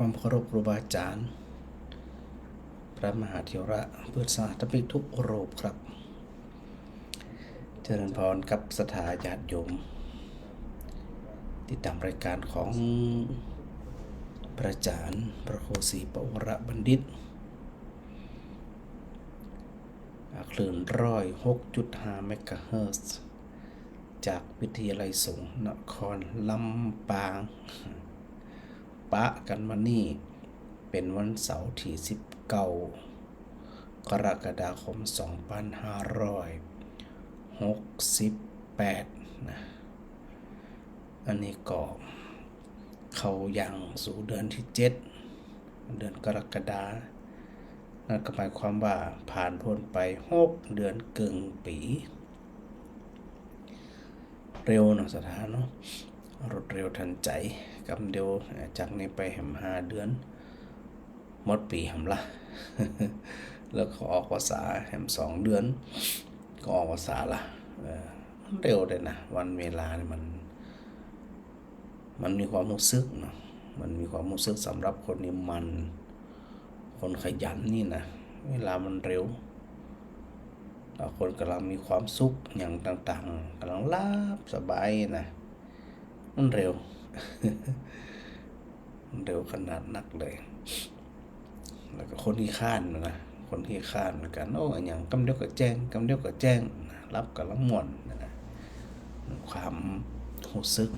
ความเคารพครูบาอาจารย์พระมหาเถระเพื่อสาธมิกทุกรูปครับเจริญพรกับศรัทธาญาติโยมติดตามรายการของพระอาจารย์พระครูศรีปวรบัณฑิตคลื่น106.5 เมกะเฮิรตซ์จากวิทยาลัยสงฆ์นครลำปางปะกันมานี่เป็นวันเสาร์ที่19 กรกฎาคม 2568นะอันนี้ก็เข้ายังสู่เดือนที่7เดือนกรกฎานั่นก็หมายความว่าผ่านพ้นไป6เดือนกึ่งปีเร็วเนาะสถานเนาะรวดเร็วทันใจกับเดียวจากนี้ไปแหม5 เดือนหมดปีหำละ แล้วก็ออกภาษาแหม2 เดือนก็ออกภาษาละมันเร็วเลยนะวันเวลาเนี่ยมันมีความรู้สึกเนาะมันมีความรู้สึกสำหรับคนนี้คนขยันนี่นะเวลามันเร็วแล้วคนกำลังมีความสุขอย่างต่างๆกำลังหลับสบายนะมันเร็ว มันเร็วขนาดนักเลยแล้วก็คนที่ข้านนะคนที่ข้านเหมือนกันโอ้อย่างกำเดียวกับแจ้งกำเดียวกับแจ้งรับกับละม่วนนะความรู้สึก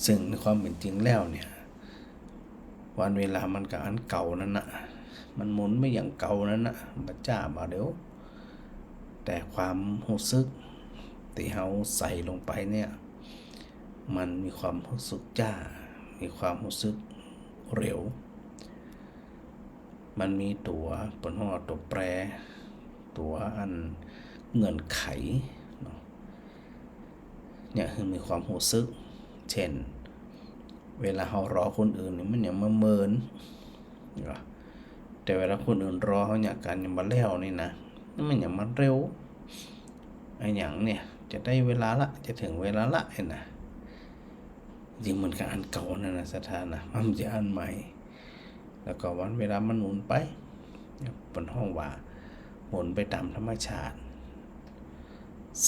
ซึ่งในความเป็นจริงแล้วเนี่ยวันเวลามันกับอันเก่านั่นนะมันหมุนไม่อย่างเก่านั่นนะมันจ้ามาเดี๋ยวแต่ความรู้สึกที่เราใส่ลงไปเนี่ยมันมีความรู้สึกจ้ามีความรู้สึกเร็วมันมีตัวปนห้อตัวแปรตัวอันเงื่อนไขเนาะเนี่ยคือมีความรู้สึกเช่นเวลาเรารอคนอื่นนี่มันอย่างมาเมินแต่เวลาคนอื่นรอเขาอยากการอย่างมาแล้วนี่นะมันอย่างมาเร็วไอ้อย่างเนี่ยจะได้เวลาละจะถึงเวลาละเห็นนะจริงเหมือนกับอันเก่านั่นนะสถานะมันจะอันใหม่แล้วก็วันเวลามันหมุนไปบนห้องว่าหมุนไปตามธรรมชาติ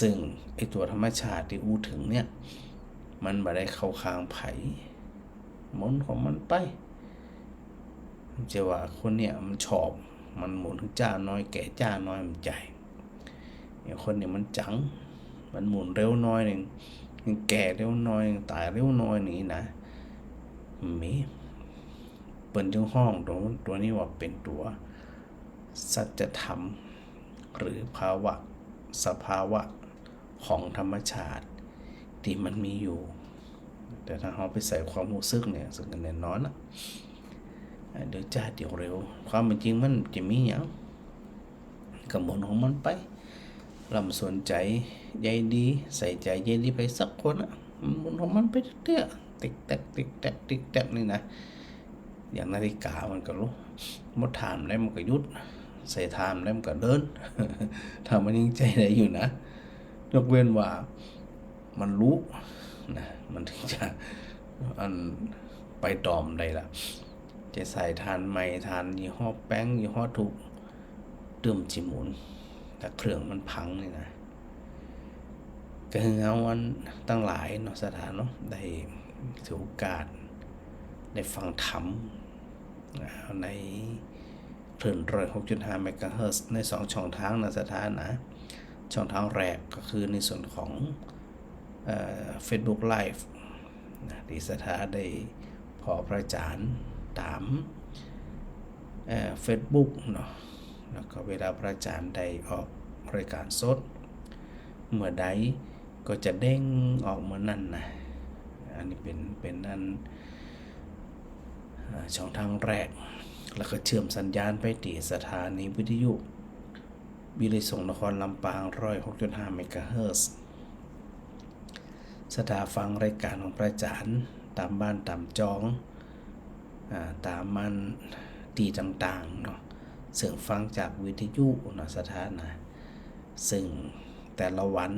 ซึ่งไอตัวธรรมชาติที่อู้ถึงเนี่ยมันบ่ได้เข้าข้างไผหมุนของมันไปจะว่าคนเนี่ยมันชอบมันหมุนจ้าน้อยแก่จ้าน้อยมันใจอย่างคนเนี่ยมันจังมันหมุนเร็วน้อยนึงแก่เร็วน้อยตายเร็วน้อยนี่นะมีเปิ้นจึงห้องตัวนี้ว่าเป็นตัวสัจธรรมหรือสภาวะของธรรมชาติที่มันมีอยู่แต่ถ้าเราไปใส่ความรู้สึกเนี่ยซึ่งกันแน่นอนนะเดี๋ยวจ้าเดี๋ยวเร็วความเป็นจริงมันจะมีอย่างกับหมุนของมันไปลำสนใจใยดีใส่ใจใยดีไปสักคนอ่ะหมุนของมันไปเรื่อยๆติ๊กแตกติ๊กแตกติ๊กแตกนี่นะอย่างนาฬิกามันก็รู้มดถามแล้วมันก็ยุดใส่ถามแล้วมันก็เดิน ถ้ามันยังใจได้อยู่นะยกเว้นว่ามันรู้นะมันถึงจะอันไปตอมได้ละจะใส่ทานใหม่ทานยี่ห้อแป้งยี่ห้อถูกตื่มจิหมุนแต่เครื่องมันพังนี่นะก็คือเอาวันตั้งหลายเนาะสถานเนาะได้ถือโอกาสได้ฟังธรรมในคลื่น106.5 เมกะเฮิรตซ์ใน2ช่องทางนะสถานนะช่องทางแรกก็คือในส่วนของFacebook Live นะที่สถานได้พอพระอาจารย์ตามFacebook เนาะแล้วก็เวลาพระอาจารย์ได้ออกรายการสดเมื่อใดก็จะเด้งออกเมื่อนั้นนะอันนี้เป็นนั้นช่องทางแรกแล้วก็เชื่อมสัญญาณไปที่สถานีวิทยุวิทยุส่งนครลำปาง106.5 เมกะเฮิรตซ์สถาฟังรายการของพระอาจารย์ตามบ้านตามจองตามมันตีต่างๆเนาะเสียงฟังจากวิทยุนะสถานะซึ่งแต่ละวัน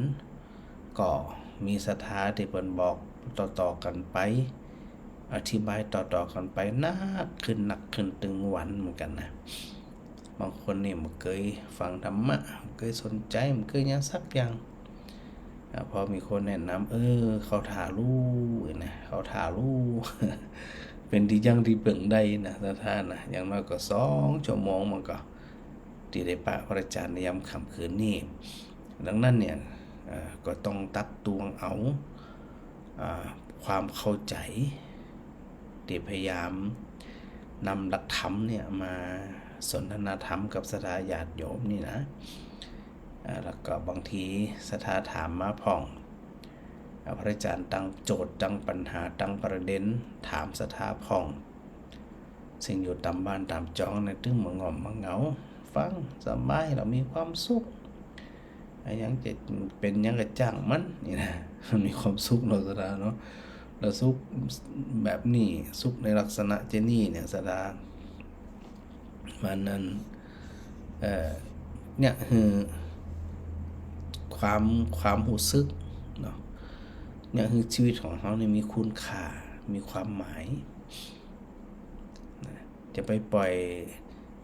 ก็มีสถาที่เปิ่นบอกต่อๆกันไป อธิบายต่อๆกันไปหนักขึ้นตึงวันเหมือนกันนะบางคนนี่มันเคยฟังธรรมะมันเคยสนใจมันเคยยังสักอย่างพอมีคนแนะนำเขาถ่ารู้นะเขาถ่ารู้ เป็นที่ยังที่เปิ่งได้นะท่านนะอย่างน้อยก็2 ชั่วโมงมันก็ที่ได้ปะพระอาจารย์ในยามค่ำคืนนี้ดังนั้นเนี่ยก็ต้องตักตวงเอาความเข้าใจที่พยายามนำหลักธรรมเนี่ยมาสนทนาธรรมกับศรัทธาญาติโยมนี่นะแล้วก็บางทีศรัทธาถามมาพ่องพระอาจารย์ตั้งโจทย์ตั้งปัญหาตั้งประเด็นถามศรัทธาพ่องสิ่งอยู่ตามบ้านตามจองในตึ้งมางอมมาเหงาฟังสบายเรามีความสุขยังจะเป็นยังกระจ้างมันนี่นะมันมีความสุขเราศรัทธาเนาะเราสุขแบบนี้สุขในลักษณะเจนี่เนี่ยศรัทธามันนั้นเนี่ยคือความรู้สึกเนาะเนี่ยคือชีวิตของเขาเนี่ยมีคุณค่ามีความหมายจะไปปล่อย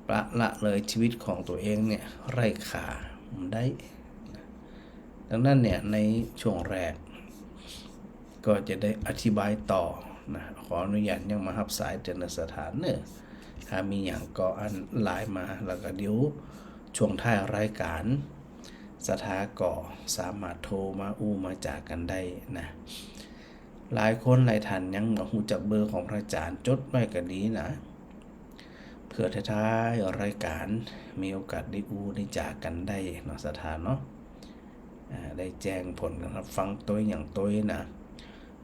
ปละเลยชีวิตของตัวเองเนี่ยไร้ค่ามันได้ดังนั้นเนี่ยในช่วงแรกก็จะได้อธิบายต่อนะขออนุญาตยังมารับสายเจริญสถานเนอะถ้ามีอย่างก็อันไลน์มาแล้วก็เดี๋ยวช่วงท้ายรายการสถาก็สามารถโทรมามาจากกันได้นะหลายคนหลายท่านยังบ่ฮู้จักเบอร์ของพระอาจารย์จดไว้ก็ดีนะเพื่อท้ายรายการมีโอกาสได้ได้จากกันได้เนาะสถานเนาะได้แจ้งผลกันรับฟังตัวอย่างตัวนะ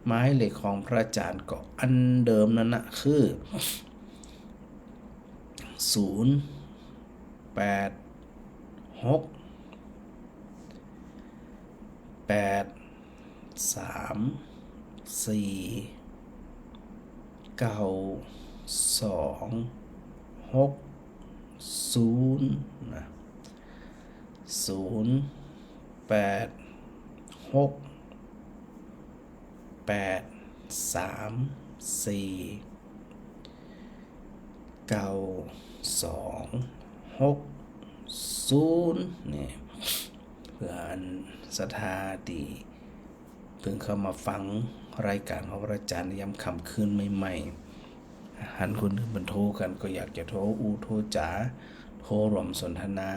หมายเลขของพระอาจารย์ก็อันเดิมนั่นนะคือ08634920นะ0868349260เนี่ยเพื่ออันศรัทธาดีเพิ่งเข้ามาฟังรายการของพระอาจารย์ยามค่ำคืนใหม่ๆหันคนอื่นมันโทรกันก็อยากจะโทรโทรจ๋าโทรร่วมสนทนา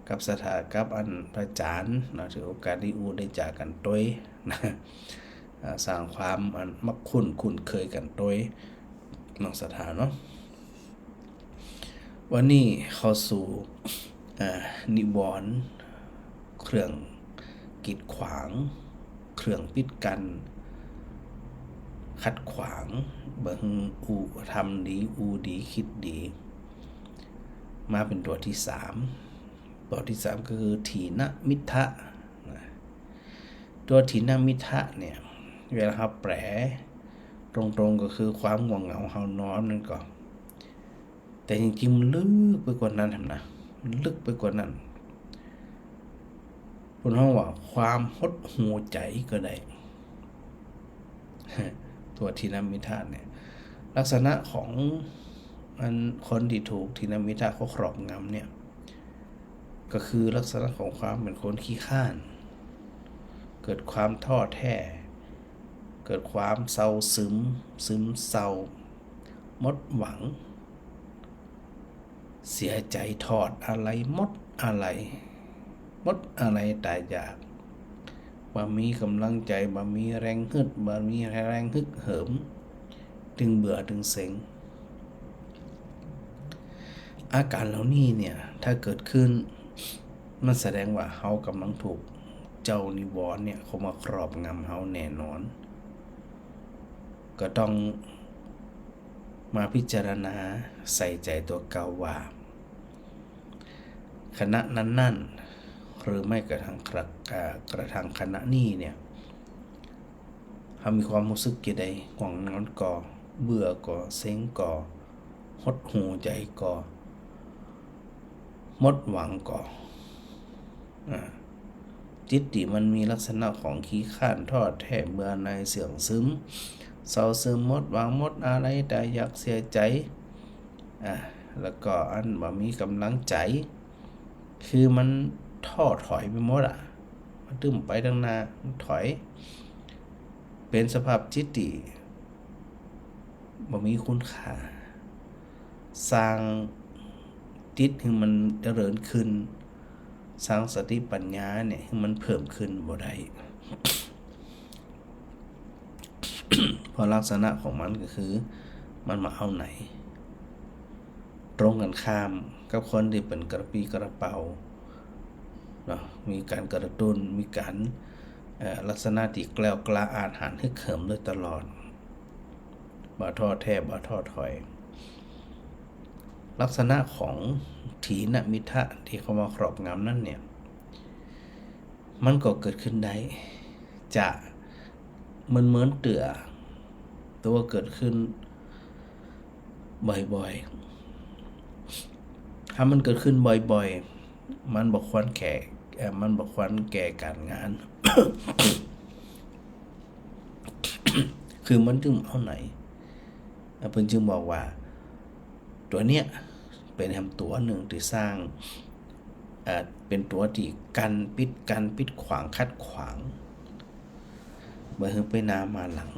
กับศรัทธากับอันพระอาจารย์นะถือโอกาสได้ได้จากกันต้วยนะสร้างความอันมักคุ้นเคยกันต้วยน้องศรัทธาเนาะวันนี้เข้าสู่นิวรณ์เครื่องกีดขวางเครื่องปิดกันขัดขวางเบิ่งทำดีดีคิดดีมาเป็นตัวที่3ตัวที่3ก็คือถีนมิทะตัวถีนมิทะเนี่ยเวลาเราแปลตรงๆก็คือความง่วงเหงาเฮานอนนั่นก็แต่จริงๆมันลึกไปกว่านั้นนะมันลึกไปกว่านั้นคุณห้องว่าความหดหู่ใจก็ได้ตัวทีนมิทะเนี่ยลักษณะของคนที่ถูกทีนมิทะเขาครอบงำเนี่ยก็คือลักษณะของความเป็นคนขี้ข้านเกิดความท้อแท้เกิดความเศร้าซึมเศร้าหมดหวังเสียใจทอดอะไรหมดอะไรตายอยากบ่มีกำลังใจบ่มีแรงฮึดบ่มีแรงฮึกเหิมถึงเบื่อถึงเซ็งอาการเหล่านี้เนี่ยถ้าเกิดขึ้นมันแสดงว่าเฮากำลังถูกเจ้านิวรณ์เนี่ยเขามาครอบงำเฮาแน่นอนก็ต้องมาพิจารณาใส่ใจตัวเก่าว่าขณะนั้นหรือไม่กระทั่งขณะนี้เนี่ยเขามีความรู้สึกกี่ใดง่วงนอนก่อเบื่อก่อเซ็งก่อหดหูใจก่อหมดหวังก่อจิตติมันมีลักษณะของขี้ข้านทอดแท้เบื่อในเสื่องซึม เศร้าซึมหมดหวังหมดอะไรแต่อยากเสียใจแล้วก็อันบ่มีกำลังใจคือมันท้อถอยไปหมดมันตึ้มไปทางหน้ามันถอยเป็นสภาพจิตที่บ่มีคุณค่าสร้างจิตให้มันเจริญขึ้นสร้างสติปัญญาเนี่ยให้มันเพิ่มขึ้นบ่ได้ เพราะลักษณะของมันก็คือมันมาเอาไหนตรงกันข้ามกับคนที่เป็นกระปรี้กระเป๋าเนาะมีการกระตุ้นมีการลักษณะที่แกล้วกล้าอาถรรพ์ฮึกเหิมโดยตลอดบ่ท้อแท้บ่ท้อถอยลักษณะของถีนมิทะที่เขามาครอบงำนั่นเนี่ยมันก็เกิดขึ้นได้จะเหมือนเตือตัวเกิดขึ้นบ่อยๆถ้ามันเกิดขึ้นบ่อยๆมันบอกควรแก่การงาน คือมันจึงเอาไหนเพิ่นจึงบอกว่าตัวเนี้ยเป็นตัวหนึ่งที่สร้างเป็นตัวที่กันปิดขวางคัดขวางเมื่อไปนามาหลัง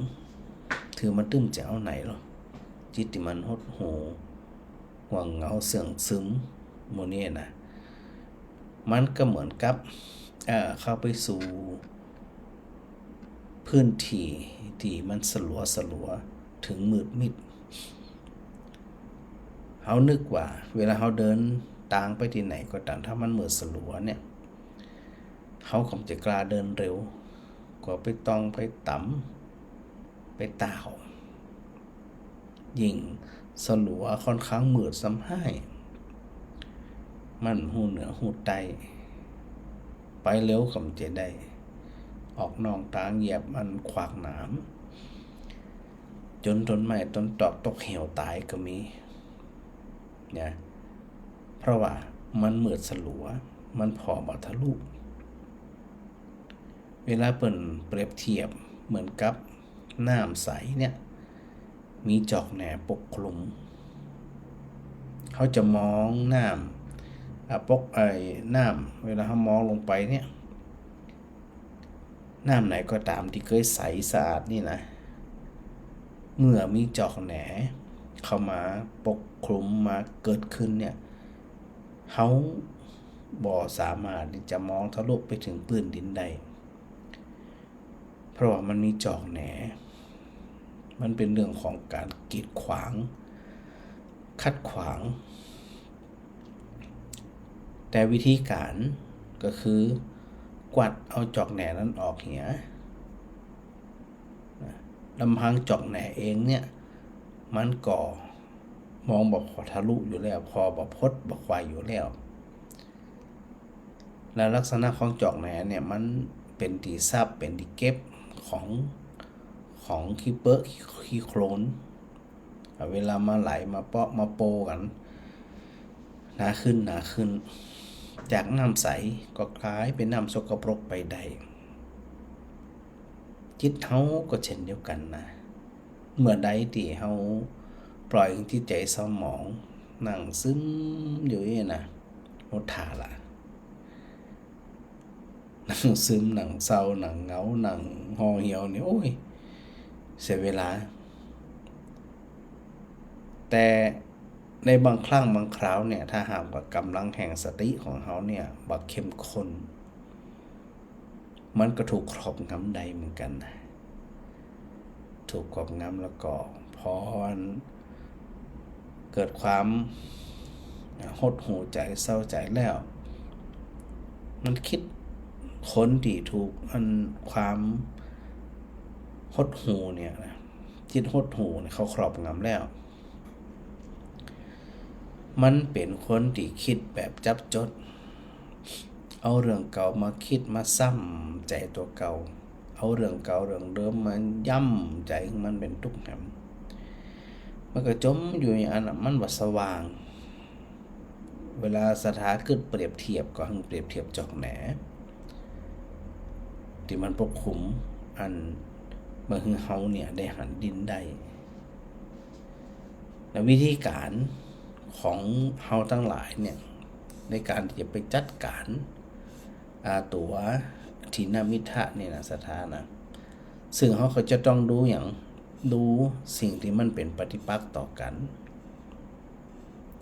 ถือมันตึ้มจะเอาไหนหรอจิตที่มันหดหู่ห่วงเหงาเสื่องซึมโมเนี่ยนะมันก็เหมือนกับเข้าไปสู่พื้นที่ที่มันสลัวถึงมืดมิดเฮานึกว่าเวลาเฮาเดินทางไปที่ไหนก็ตามถ้ามันมืดสลัวเนี่ยเฮาคงจะกล้าเดินเร็วกว่าไปต้องไปต่ำไปต่าวยิ่งสลัวค่อนข้างมืดซ้ำให้มันหูเหนือหูใต้ไปเร็วคำจะได้ออกนอกทางเหยียบมันขวากหนามจนต้นไม้ต้นตอกตกเหวตายก็มีเนี่ยเพราะว่ามันมืดสลัวมันพอบ่ทะลุเวลาเปิ่นเปรียบเทียบเหมือนกับน้ำใสเนี่ยมีจอกแหน่ปกคลุมเขาจะมองน้ำปกน้ำเวลาเขามองลงไปเนี่ยน้ำไหนก็ตามที่เคยใสสะอาดนี่นะเมื่อมีจอกแหน่เข้ามาปกคลุมมาเกิดขึ้นเนี่ยเขาบ่สามารถที่จะมองทะลุไปถึงพื้นดินได้เพราะว่ามันมีจอกแหน่มันเป็นเรื่องของการกีดขวางคัดขวางแต่วิธีการก็คือกวัดเอาจอกแหน่นั้นออกเหียลำพังจอกแหน่เองเนี่ยมันก่อมองบอกทะลุอยู่แล้วพอบอกพดบอกควายอยู่แล้วแล้วลักษณะของจอกแหน่เนี่ยมันเป็นที่ซับเป็นที่เก็บของขี้เปอะขี้โคลนเวลามาไหลมาเปาะมาโปกันหนาขึ้นจากน้ำใสก็คล้ายเป็นน้ำสกปรกไปได้จิตเฮาก็เช่นเดียวกันนะเมื่อใดที่เฮาปล่อยจิตใจเศร้าหมองนั่งซึมอยู่นี่นะโมทาละนั่งซึมนั่งเศร้านั่งเหงานั่งห่อเหี่ยวนี่โอ้ยเสียเวลาแต่ในบางครั้งบางคราวเนี่ยถ้าหากว่ากำลังแห่งสติของเขาเนี่ยบักเข้มข้นมันก็ถูกครอบงำใดเหมือนกันถูกครอบงำแล้วก็พอเกิดความหดหู่ใจเศร้าใจแล้วมันคิดคนที่ถูกความหดหู่เนี่ยนะจิตหดหู่เนี่ยเขาครอบงำแล้วมันเป็นคนที่คิดแบบจับจดเอาเรื่องเก่ามาคิดมาซ้ำใจตัวเก่าเอาเรื่องเก่าเรื่องเดิมมาย่ำใจมันเป็นทุกข์แหมมันก็จมอยู่อย่างนั้นมันบ่สว่างเวลาสถาขึ้นเปรียบเทียบก็หังเปรียบเทียบจอกแหนที่มันปกคลุม บ่คือเฮาเนี่ยได้หันดินได้และวิธีการของเฮาทั้งหลายเนี่ยในการที่จะไปจัดการตัวทินมิทะเนี่ยนะสถานะซึ่งเขาก็จะต้องดูอย่างดูสิ่งที่มันเป็นปฏิปักษ์ต่อกัน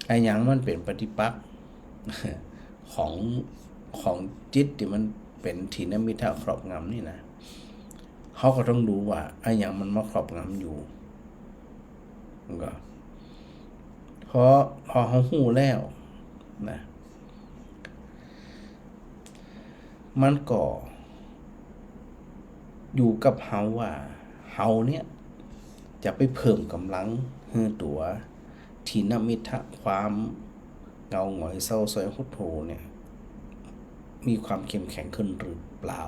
ไอ้อย่างมันเป็นปฏิปักษ์ของจิตที่มันเป็นทินมิทะครอบงำนี่นะเขาก็ต้องดูว่าไอ้อย่างมันมาครอบงำอยู่ก็พอเขาหู้แล้วนะมันก็อยู่กับเฮาว่าเฮาเนี่ยจะไปเพิ่มกำลังให้ตัวทินมิทะความเงาหงอยเศร้าส้อยหดหู่เนี่ยมีความเข้มแข็งขึ้นหรือเปล่า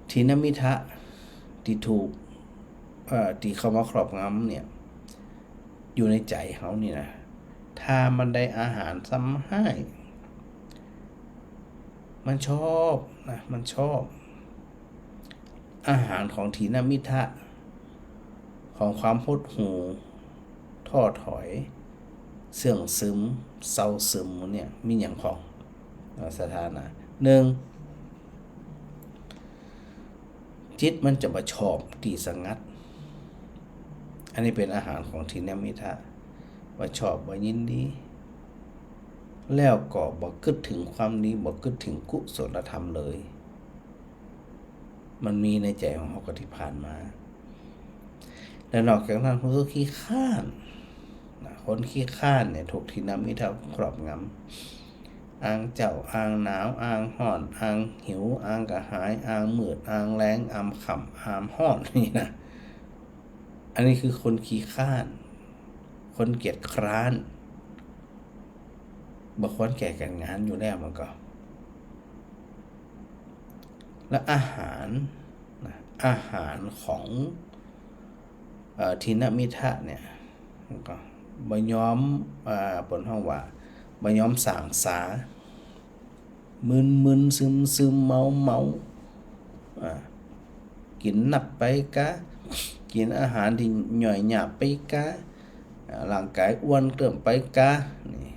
ทินมิทะที่ถูกที่เข้ามาครอบงำเนี่ยอยู่ในใจเขานี่นะถ้ามันได้อาหารซ้ำให้มันชอบนะมันชอบอาหารของทินมิทะของความหดหู่ท้อถอยเสื่องซึมเศร้าซึมเนี่ยมีอย่างของสถานะหนึ่งจิตมันจะมาชอบตีสงัดอันนี้เป็นอาหารของทินมิทะว่าชอบว่ายินดีแล้วก็บอกคิดถึงความดีบอกคิดถึงกุศลธรรมเลยมันมีในใจของเขาก็ที่ผ่านมาและนอกจากนั้นคนขี้ข้านคนขี้ข้านเนี่ยถูกทินมิทะครอบงำอ้างเจ้าอ้างหนาวอ้างห้อนอ้างหิวอ้างกระหายอ้างมืดอ้างแรงอ้างขำอ้างห้อนนี่นะอันนี้คือคนขี้ข้านคนเกียจคร้านบ่ควรแก่กันงานอยู่แล้วมันก็และอาหารของทินมิทะเนี่ยก็บ่ยอมบนห้องว่าบ่ยอมสางสามึนซึมเมากินนับไปกะกินอาหารที่หน่อยหยาบไปกะร่างกายอ้วนเกินไปกะนี่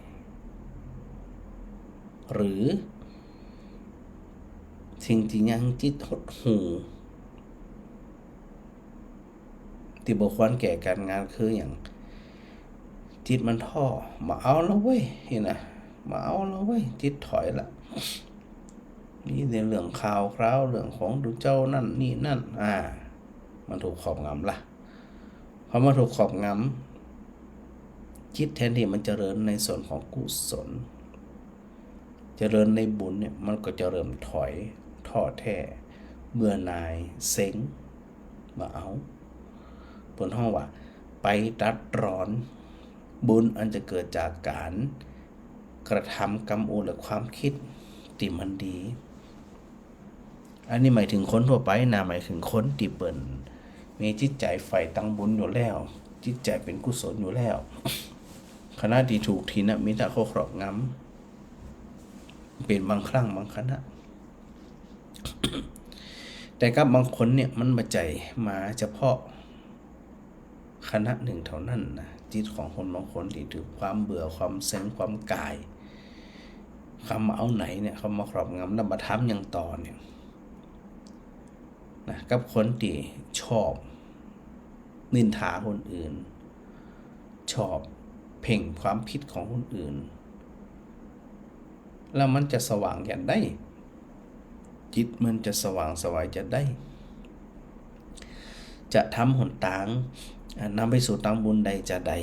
หรือสิ่งที่ยังจิตหดหู่ที่บ่ควรแก่การงานคืออย่างจิตมันท้อมาเอาแล้วเว้ยเห็นนะมาเอาแล้วเว้ยจิตถอยละนี่ในเรื่องข่าวคราวเรื่องของดูเจ้านั่นนี่นั่นมันถูกครอบงำละพอมาถูกครอบงำจิตแทนที่มันเจริญในส่วนของกุศลเจริญในบุญเนี่ยมันก็จะเริ่มถอยท้อแท้เบื่อหน่ายเซ็งมาเอาบนห้องว่าไปตัดร้อนบุญอันจะเกิดจากการกระทำกรรมอุและความคิดที่มันดีอันนี้หมายถึงคนทั่วไปนะหมายถึงคนที่เปิ่นมีจิตใจใฝ่ตั้งบุญอยู่แล้วจิตใจเป็นกุศลอยู่แล้วคณะที่ถูกทินมิทะครอบงำเป็นบางครั้งบางคณะ แต่กับบางคนเนี่ยมันมาใจมาเฉพาะคณะหนึ่งเท่านั้นนะจิตของคนบางคนที่ถูกความเบื่อความเซ็งความกายคำมาเอาไหนเนี่ยเขามาครอบงำแล้วมาทำอย่างต่อเนี่ยนะกับคนที่ชอบนินทาคนอื่นชอบเพ่งความผิดของคนอื่นแล้วมันจะสว่างอย่างได้จิตมันจะสว่างสวายจะได้จะทำหนทางนำไปสู่ทางบุญใดจะใด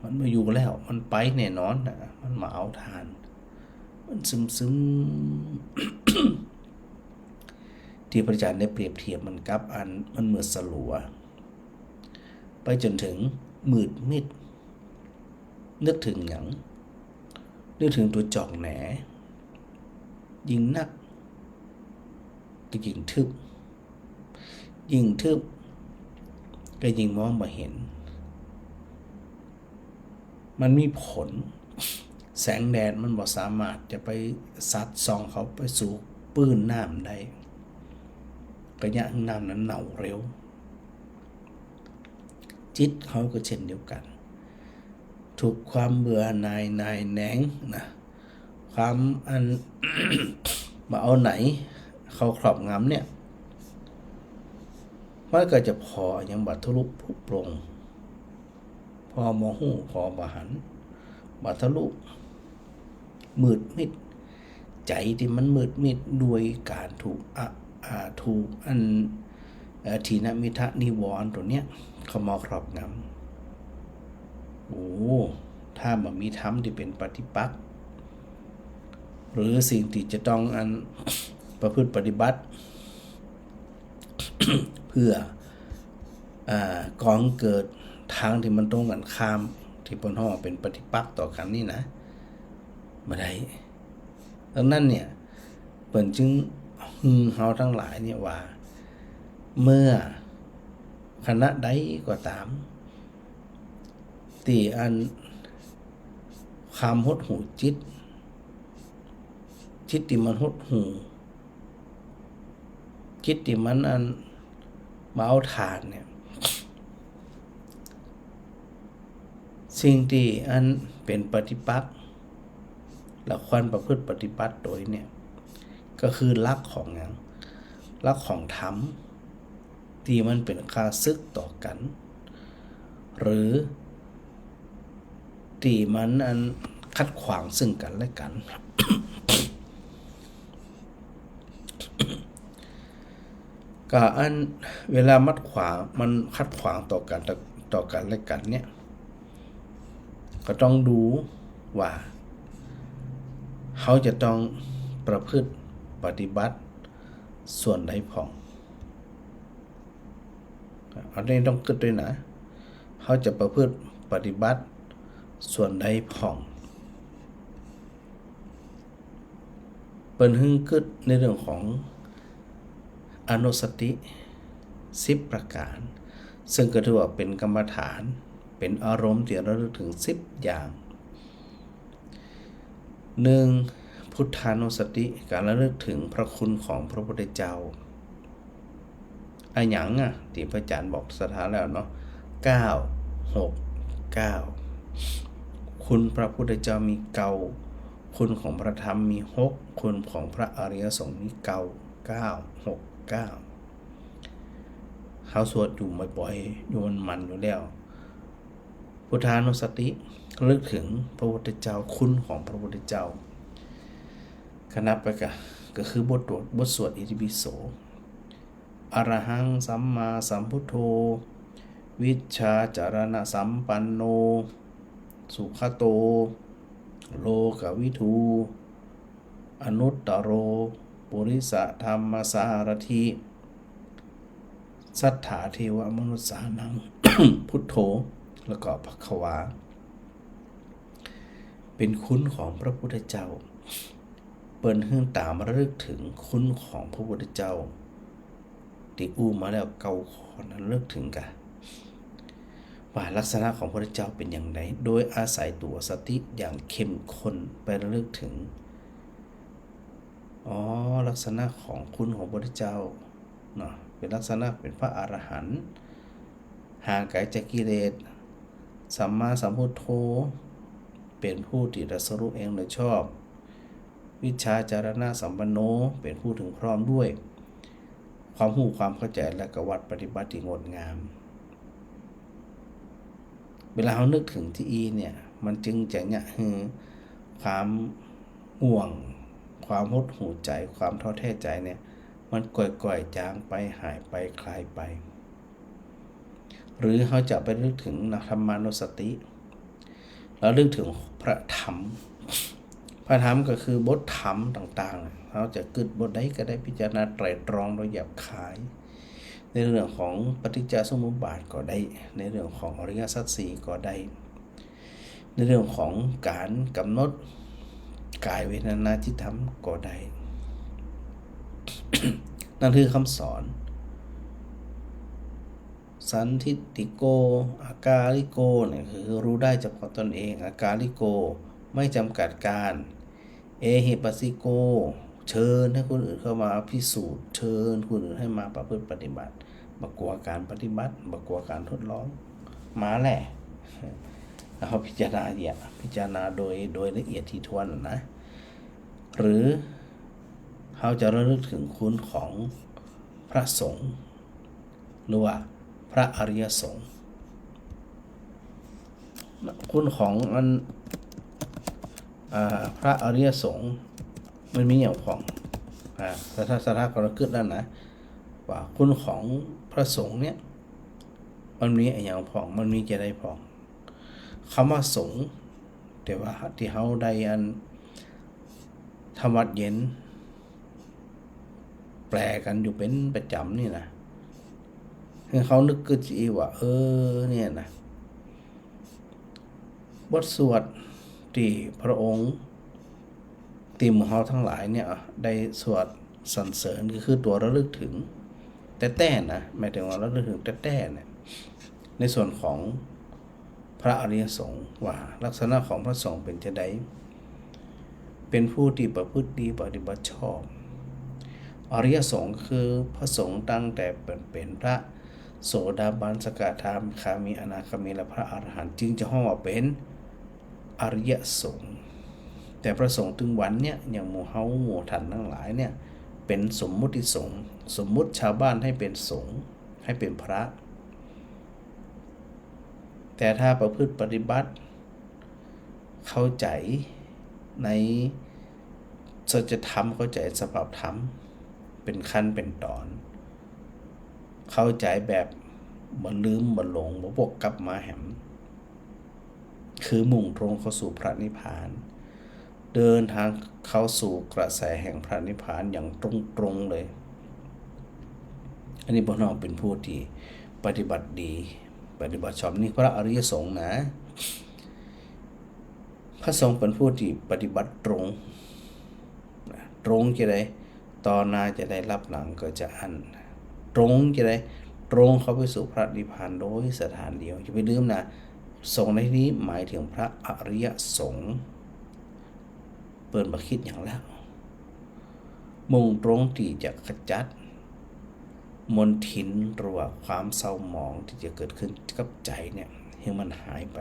มันมาอยู่แล้วมันไปแน่นอนนะมันมาเอาทานมันซึม ที่พระอาจารย์ได้เปรียบเทียบมันกับมันเหมือนสลัวไปจนถึงมืดมิดนึกถึงอย่างนึกถึงตัวจอกแหนยิ่งนักก็ยิ่งทึบยิ่งทึบก็ยิ่งมองไม่เห็นมันมีผลแสงแดดมันบ่สามารถจะไปซัดส่องเขาไปสู่ปื้นน้ำได้ ก็ยะน้ำนั้นเน่าเร็วจิตเขาก็เช่นเดียวกันถูกความเบื่อหน่ายนายแหนงนะความอัน มาเอาไหนเขาครอบงำเนี่ยมันก็จะพอยังบัดทะลุผุโปร่งพอมองหูพอบาหันบัดทะลุมืดมิดใจที่มันมืดมิดด้วยการถูกถูกอันทีนมิทะนิวรณ์ตัวเนี้ยเขามาครอบงำโอ้ถ้ามันมีธรรมที่เป็นปฏิปักษ์หรือสิ่งที่จะต้องอันประพฤติปฏิบัติ เพื่อกองเกิดทางที่มันตรงกันข้ามที่ปนห้อเป็นปฏิปักษ์ต่อกันนี่นะมาได้ดังนั้นเนี่ยเปิ่นจึงเฮาทั้งหลายเนี่ยว่าเมื่อคณะใดก็ตามที่อันความหดหู่จิตที่มันหดหู่จิตที่มันอันมาเอาฐานเนี่ยสิ่งที่อันเป็นปฏิปักษ์และควรประพฤติปฏิบัติโดยเนี่ยก็คือหลักของอย่างหลักของธรรมที่มันเป็นค่าศึกต่อกันหรือที่มันอันขัดขวางซึ่งกันและกัน ก็อันเวลามันขัดขวางต่อกันและกันเนี่ยก็ต้องดูว่าเขาจะต้องประพฤติปฏิบัติส่วนใดผ่องอันนี้ต้องคิดด้วยนะเขาจะประพฤติปฏิบัติส่วนใดผ่องเปิ้นฮึ่งคิดในเรื่องของอนุสติ10ประการซึ่งก็ถือว่าเป็นกรรมฐานเป็นอารมณ์ที่ระลึกถึง10อย่าง 1. พุทธานุสติการระลึกถึงพระคุณของพระพุทธเจ้าหยังที่พระอาจารย์บอกสถานแล้วเนาะ9 6 9คุณพระพุทธเจ้ามี9คุณของพระธรรมมี6คุณของพระอริยสงฆ์มี9 9 6 9เขาสวดอยู่บ่อยๆอยู่มันอยู่แล้วพุทธานุสติระลึกถึงพระพุทธเจ้าคุณของพระพุทธเจ้าคณะไปก็คือบทสวดอิติปิโสอรหังสัมมาสัมพุทโธวิชชาจารณะสัมปันโนสุขโตโลกวิทูอนุตตโรปุริสธรรมสารถิสัทธาเทวมนุษสานัง พุทโธแล้วก็ภควาเป็นคุณของพระพุทธเจ้าเปิ้นฮึ่งตามระลึกถึงคุณของพระพุทธเจ้าที่อู้มาแล้วเก่าขอนั้นเลิกถึงกันว่าลักษณะของพระพุทธเจ้าเป็นอย่างไรโดยอาศัยตัวสติอย่างเข้มข้นไประลึกถึงลักษณะของคุณของพระพุทธเจ้าเนาะเป็นลักษณะเป็นพระอรหันต์ห่างไกลจากกิเลสสัมมาสัมพุทโธเป็นผู้ที่ตรัสรู้เองโดยชอบวิชชาจารณะสัมปันโนเป็นผู้ถึงพร้อมด้วยความรู้ความเข้าใจและกวัดปฏิบัติที่งดงามเวลาเรานึกถึงที่เนี่ยมันจึงจะเนี่ยความห่วงความหดหู่ใจความท้อแท้ใจเนี่ยมันก่อยๆจางไปหายไปคลายไปหรือเขาจะไปนึกถึงธรรมานุสติแล้วนึกถึงพระธรรมก็คือบทธรรมต่างๆเราจะกึดบทใดก็ได้พิจารณาไตร่ตรองโดยหยาบคายในเรื่องของปฏิจจสมุปบาทก็ได้ในเรื่องของอริยสัจสี่ก็ได้ในเรื่องของการกำหนดกายเวทนาจิตธรรมก็ได้ นั่นคือคำสอนสันทิฏฐิโกอากาลิโกเนี่ยคือรู้ได้เฉพาะตนเองอากาลิโกไม่จำกัดการเอหิปัสสิโก เชิญให้คนอื่นเข้ามาพิสูจน์เชิญคนอื่นให้มาประพฤติปฏิบัติบักกลัวการปฏิบัติบักกลัวการทดลองมาแหละเราพิจารณาโดยละเอียดถี่ถ้วนนะหรือเขาจะระลึกถึงคุณของพระสงฆ์หรือว่าพระอริยสงฆ์คุณของพระอริยสงฆ์มันมีอย่างของสถาก็เกิดแล้วนะว่าคุณของพระสงฆ์เนี่ยมันมีอย่างของมันมีจะได้ของคำว่าสงฆ์แต่ว่าที่เขาได้ธรรมวัดเย็นแปลกันอยู่เป็นประจำนี่นะให้เขานึกขึ้นอีว่าเนี่ยนะบทสวดที่พระองค์ตีหมู่เฮาทั้งหลายเนี่ยได้สวดสรรเสริญก็คือตัวระลึกถึงแต่นะหมายถึงว่าระลึกถึงแต่เนี่ยในส่วนของพระอริยสงฆ์ว่าลักษณะของพระสงฆ์เป็นจะไดเป็นผู้ที่ประพฤติดีปฏิบัติชอบอริยสงฆ์คือพระสงฆ์ตั้งแต่เป็นพระโสดาบันสกทาคามีอนาคามีและพระอรหันต์จึงจะห้องว่าเป็นอริยสงฆ์แต่พระสงฆ์ถึงวันเนี่ยอย่างหมู่เฮาหมู่ท่านทั้งหลายเนี่ยเป็นสมมุติสงฆ์สมมุติชาวบ้านให้เป็นสงฆ์ให้เป็นพระแต่ถ้าประพฤติปฏิบัติเข้าใจในสัจธรรมเข้าใจสภาพธรรมเป็นขั้นเป็นตอนเข้าใจแบบบ่ลืมบ่หลงบ่วกกลับมาแหมคือมุ่งตรงเข้าสู่พระนิพพานเดินทางเข้าสู่กระแสแห่งพระนิพพานอย่างตรงเลยอันนี้พวกเราเป็นผู้ที่ปฏิบัติดีปฏิบัติชอบนี่พระอริยสงฆ์นะพระสงฆ์เป็นผู้ที่ปฏิบัติตรงจะได้ต่อหน้าจะได้รับหลังก็จะตรงจะได้ตรงเข้าไปสู่พระนิพพานโดยสถานเดียวอย่าไปลืมนะสงฆ์ในที่นี้หมายถึงพระอริยสงฆ์เปิดมาคิดอย่างแล้วมุ่งตรงที่จะขจัดมลทินหรือว่าความเศร้าหมองที่จะเกิดขึ้นกับใจเนี่ยให้มันหายไป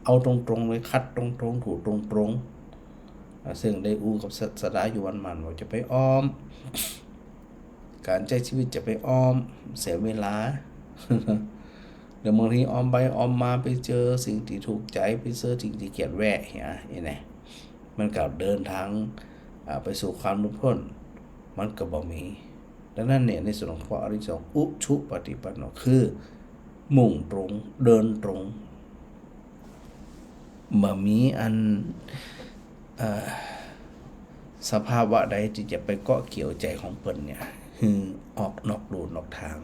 เอาตรงๆเลยคัดตรงๆถูกตรงๆซึ่งได้อู้กับสดาอยู่วันมันว่าจะไปอ้อมการใช้ชีวิตจะไปอ้อมเสียเวลา เดี๋ยวบางทีอ้อมไปอ้อมมาไปเจอสิ่งที่ถูกใจไปเจอสิ่งที่เกลียดแว่เนี่ยมันกับเดินทางไปสู่ความหลุดพ้นมันก็บ่มีดังนั้นเนี่ยในส่วนของพระอริยสงฆ์อุชุปฏิปันโนคือมุ่งตรงเดินตรงบ่มีสภาวะใดที่จะไปเกาะเกี่ยวใจของเปิ้นเนี่ยคือออกนอกรูนอกทาง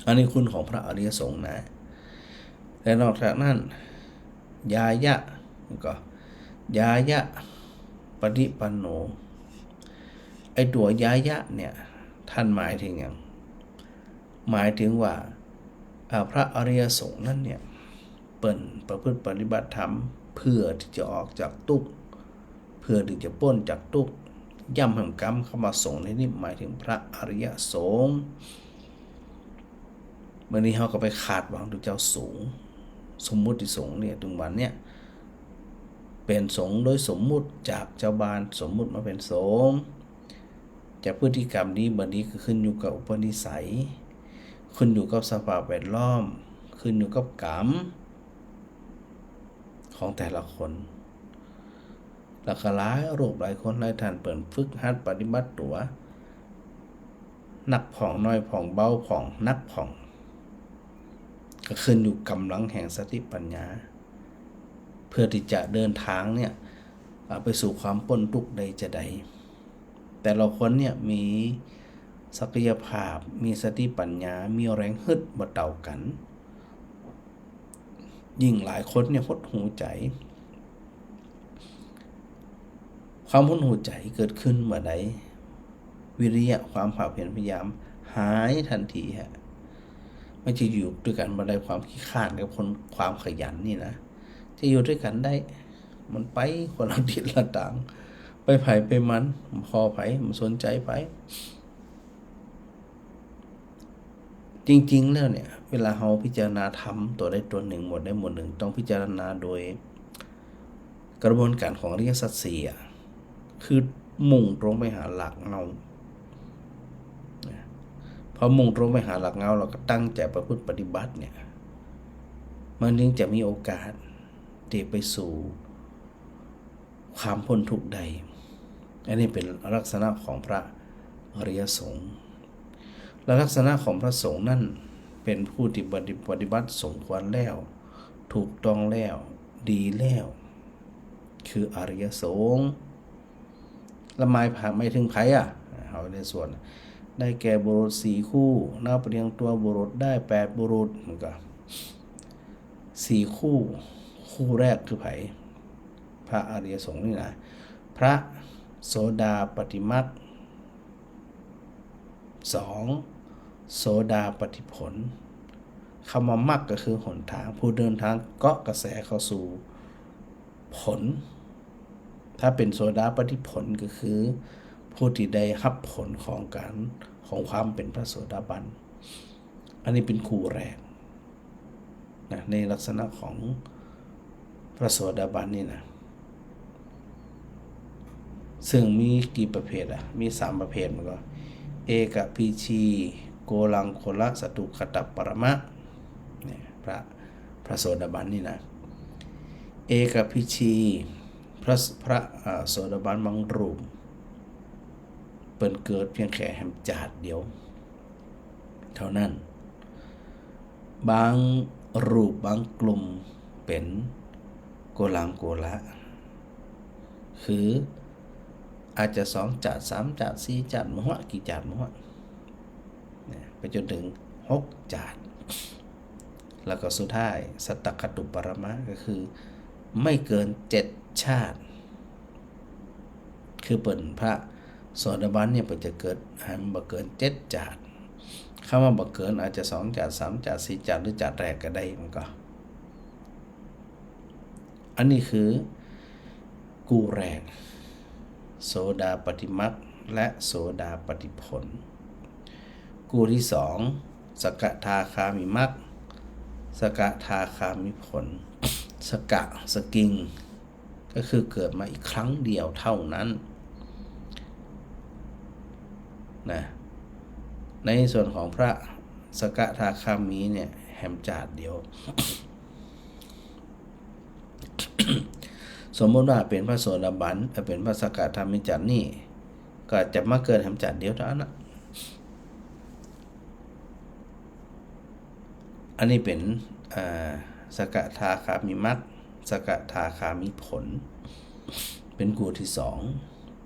อันนี้คุณของพระอริยสงฆ์นะและนอกจากนั้นยายะก็ยายะปฏิปันโนไอตัวยายะเนี่ยท่านหมายถึงอย่างหมายถึงว่าพระอริยสงฆ์นั้นเนี่ยเปิ้นประพฤติปฏิบัติธรรมเพื่อที่จะออกจากทุกข์เพื่อที่จะพ้นจากทุกข์ย่ำแห่งกรรมเข้ามาสงฆ์ในนี้หมายถึงพระอริยสงฆ์เมื่อนี้เขาก็ไปขาดหวังดูเจ้าสูงสมมุติสงฆ์เนี่ยถึงวันเนี่ยเป็นสงฆ์โดยสมมุติจากเจ้าบ้านสมมุติมาเป็นสงฆ์จากพฤติกรรมนี้บัดนี้ก็ขึ้นอยู่กับอุปนิสัยขึ้นอยู่กับสภาพแวดล้อมขึ้นอยู่กับกรรมของแต่ละคนแล้วก็หลายรูปหลายคนหลายท่านเปิดฝึกหัดปฏิบัติตัวนักผ่องน้อยผ่องเบาผ่องนักผ่องก็ขึ้นอยู่กำลังแห่งสติปัญญาเพื่อที่จะเดินทางเนี่ยไปสู่ความพ้นทุกข์ใดจะใดแต่ละคนเนี่ยมีศักยภาพมีสติปัญญามีแรงฮึดบ่เท่ากันยิ่งหลายคนเนี่ยหดหูใจความหดหูใจเกิดขึ้นเมื่อใดวิริยะความภาคเพียรพยายามหายทันทีฮะไม่จะอยู่ด้วยกันบ่ได้ความขี้ข้านกับคนความขยันนี่นะจะอยู่ด้วยกันได้ มันไปคนละทิศละทางไปไผไปมันพอไผมันสนใจไผจริงๆแล้วเนี่ยเวลาเราพิจารณาธรรมตัวใดตัวหนึ่งหมวดใดหมวดหนึ่งต้องพิจารณาโดยกระบวนการของอริยสัจสี่คือมุ่งตรงไปหาหลักเงาพอมุ่งตรงไปหาหลักเงาเราก็ตั้งใจประพฤติปฏิบัติเนี่ยมันจึงจะมีโอกาสที่ไปสู่ความพ้นทุกข์ใดอันนี้เป็นลักษณะของพระอริยสงฆ์และลักษณะของพระสงฆ์นั่นเป็นผู้ที่ปฏิบัติสมควรแล้วถูกต้องแล้วดีแล้วคืออริยสงฆ์ละหมายไม่ถึงไผเอาในส่วนได้แก่บุรุษ4คู่นับเรียงตัวบุรุษได้8บุรุษมันก็4คู่คู่แรกคือไผพระอริยสงฆ์นี่นะพระโสดาปัตติมรรค2โสดาปัตติผลคำว่ามรรคก็คือหนทางผู้เดินทางเกาะกระแสเข้าสู่ผลถ้าเป็นโสดาปัตติผลก็คือผู้ที่ได้รับผลของความเป็นพระโสดาบันอันนี้เป็นคู่แรกนะในลักษณะของพระโสดาบันนี่นะซึ่งมีกี่ประเภทมี3ประเภทมันก็เอกพีชีโกลังโคละสตุขตัปปรมะเนี่ยพระโสดาบันนี่นะเอกพีชีพระโสดาบันบางรูปเปิ่นเกิดเพียงแค่แห่งจาดเดียวเท่านั้นบางรูปบางกลุ่มเป็นโกลังโกละคืออาจจะ2จาด3จาด4จาดมหะกี่จาดมหะไปจนถึง6จาดแล้วก็สุดท้ายสัตตคตุปรมะก็คือไม่เกิน7ชาติคือเปิ่นพระโสดาบันเนี่ยเปิ่นจะเกิดบ่เกิน7จาดคำว่าบ่เกินอาจจะ2จาด3จาด4จาดหรือจาดแรกก็ได้มันก็อันนี้คือกูแรกโสดาปัตติมรรคและโสดาปัตติผลกูที่2สกทาคามิมรรคสกทาคามิผลสกิงก็คือเกิดมาอีกครั้งเดียวเท่านั้นนะในส่วนของพระสกทาคามีเนี่ยแหมจาดเดียว สมมติว่าเป็นพระโสดาบันเป็นพระสกทามิจาร์นี่ก็จะมาเกิดแหมจาดเดียวเท่านั้นนะอันนี้เป็นสกทาคามิมรรคสกทาคามิผลเป็นกูที่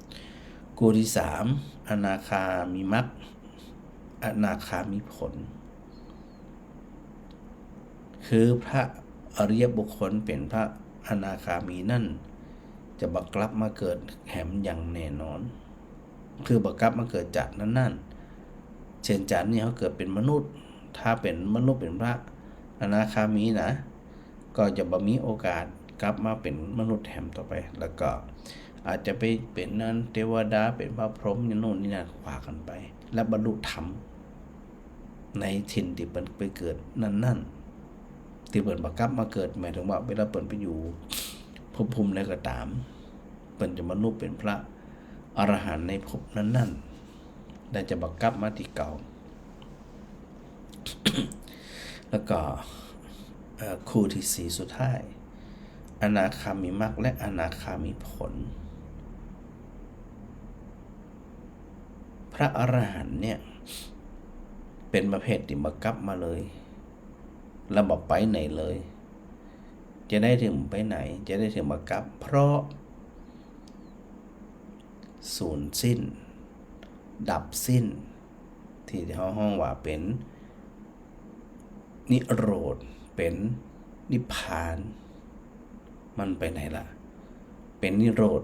2กูที่3อนาคามิมรรคอนาคามิผลคือพระอริยบุคคลเป็นพระอนาคามีนั่นจะบักกลับมาเกิดแหมอย่างแน่นอนคือบักกลับมาเกิดจากนั่นเช่นจันนี่เขาเกิดเป็นมนุษย์ถ้าเป็นมนุษย์เป็นพระอนาคามีนะก็จะบ่มีโอกาสกลับมาเป็นมนุษย์แหมต่อไปแล้วก็อาจจะไปเป็นนั้นเทวดาเป็นพระพรหมนี่โน่นนี่นั่นว่ากันไปและบรรลุธรรมในถิ่นที่เปิ้นไปเกิดนั่นที่เปิ้นบักกลับมาเกิดหมายถึงว่าเวลาเปิ้นไปอยู่ภพภูมิใดก็ตามเปิ้นจะบรรลุเป็นพระอรหันต์ในภพนั้นๆได้จะบักกลับมาที่เก่า แล้วก็คู่ที่4สุดท้ายอนาคามิมรรคและอนาคามิผลพระอรหันต์เนี่ยเป็นประเภทที่บักกลับมาเลยแล้วบ่ไปไหนเลยจะได้ถึงไปไหนจะได้ถึงบักกลับเพราะสูญสิ้นดับสิ้นที่ห้องว่าเป็นนิโรธเป็นนิพพานมันไปไหนล่ะเป็นนิโรธ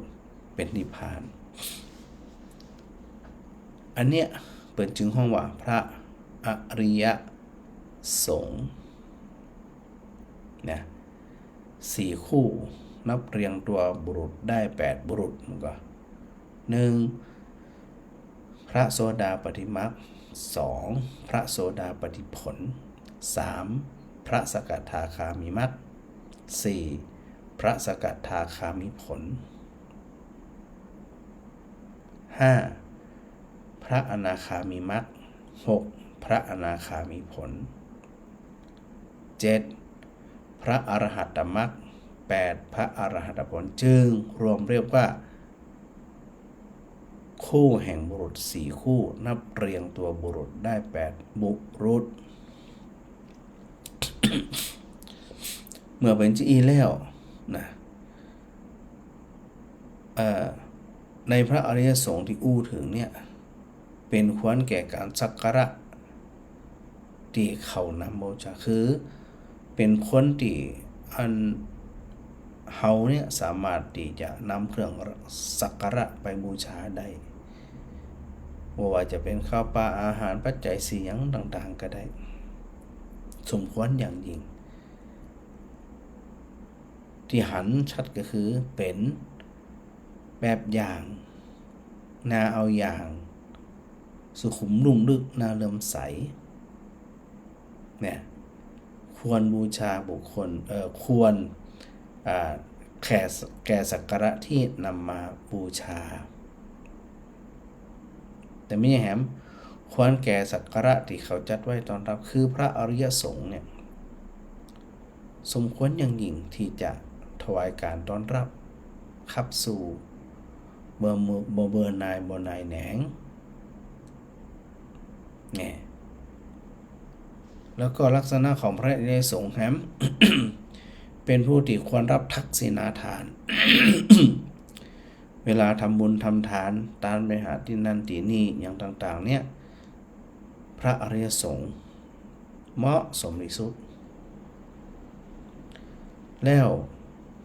เป็นนิพพานอันเนี้ยเปิดจึงห้องว่าพระอริยสงฆ์นะ4คู่ นับเรียงตัวบุรุษได้8บุรุษมันก็1พระโสดาปัตติมรรค2พระโสดาปัตติผล3พระสกทาคามิมรรค4พระสกทาคามิผล5พระอนาคามิมรรค6พระอนาคามิผล7พระอรหัตตมรรค8พระอรหัตผลจึงรวมเรียกว่าคู่แห่งบุรุษ4คู่นับเรียงตัวบุรุษได้8บุรุษ เมื่อเป็นจีแล้วนะในพระอริยสงฆ์ที่อู้ถึงเนี่ยเป็นควรแก่การสักการะที่เขานำบูชาคือเป็นคนที่อันเฮาเนี่ยสามารถที่จะนำเครื่องสักการะไปบูชาได้ว่าจะเป็นข้าวปลาอาหารปัจจัย4อย่างต่างๆก็ได้สมควรอย่างยิ่งที่หันชัดก็คือเป็นแบบอย่างนาเอาอย่างสุขุมรุ่งลึกนาเลื่อมใสเนี่ยควรบูชาบุคคลควรแก่สักการะที่นำมาบูชาแต่ไม่ใช่แหมควรแก่สักการะที่เขาจัดไว้ตอนรับคือพระอริยสงฆ์เนี่ยสมควรอย่างยิ่งที่จะถวายการต้อนรับขับสู่เบอร์นายบ่นายแหนงเนี่ยแล้วก็ลักษณะของพระอริยสงฆ์แฮม เป็นผู้ที่ควรรับทักษิณาทาน เวลาทำบุญทำทานตามไปหาที่นั่นที่นี่อย่างต่างๆเนี่ยพระอริยสงฆ์เหมาะสมที่สุดแล้ว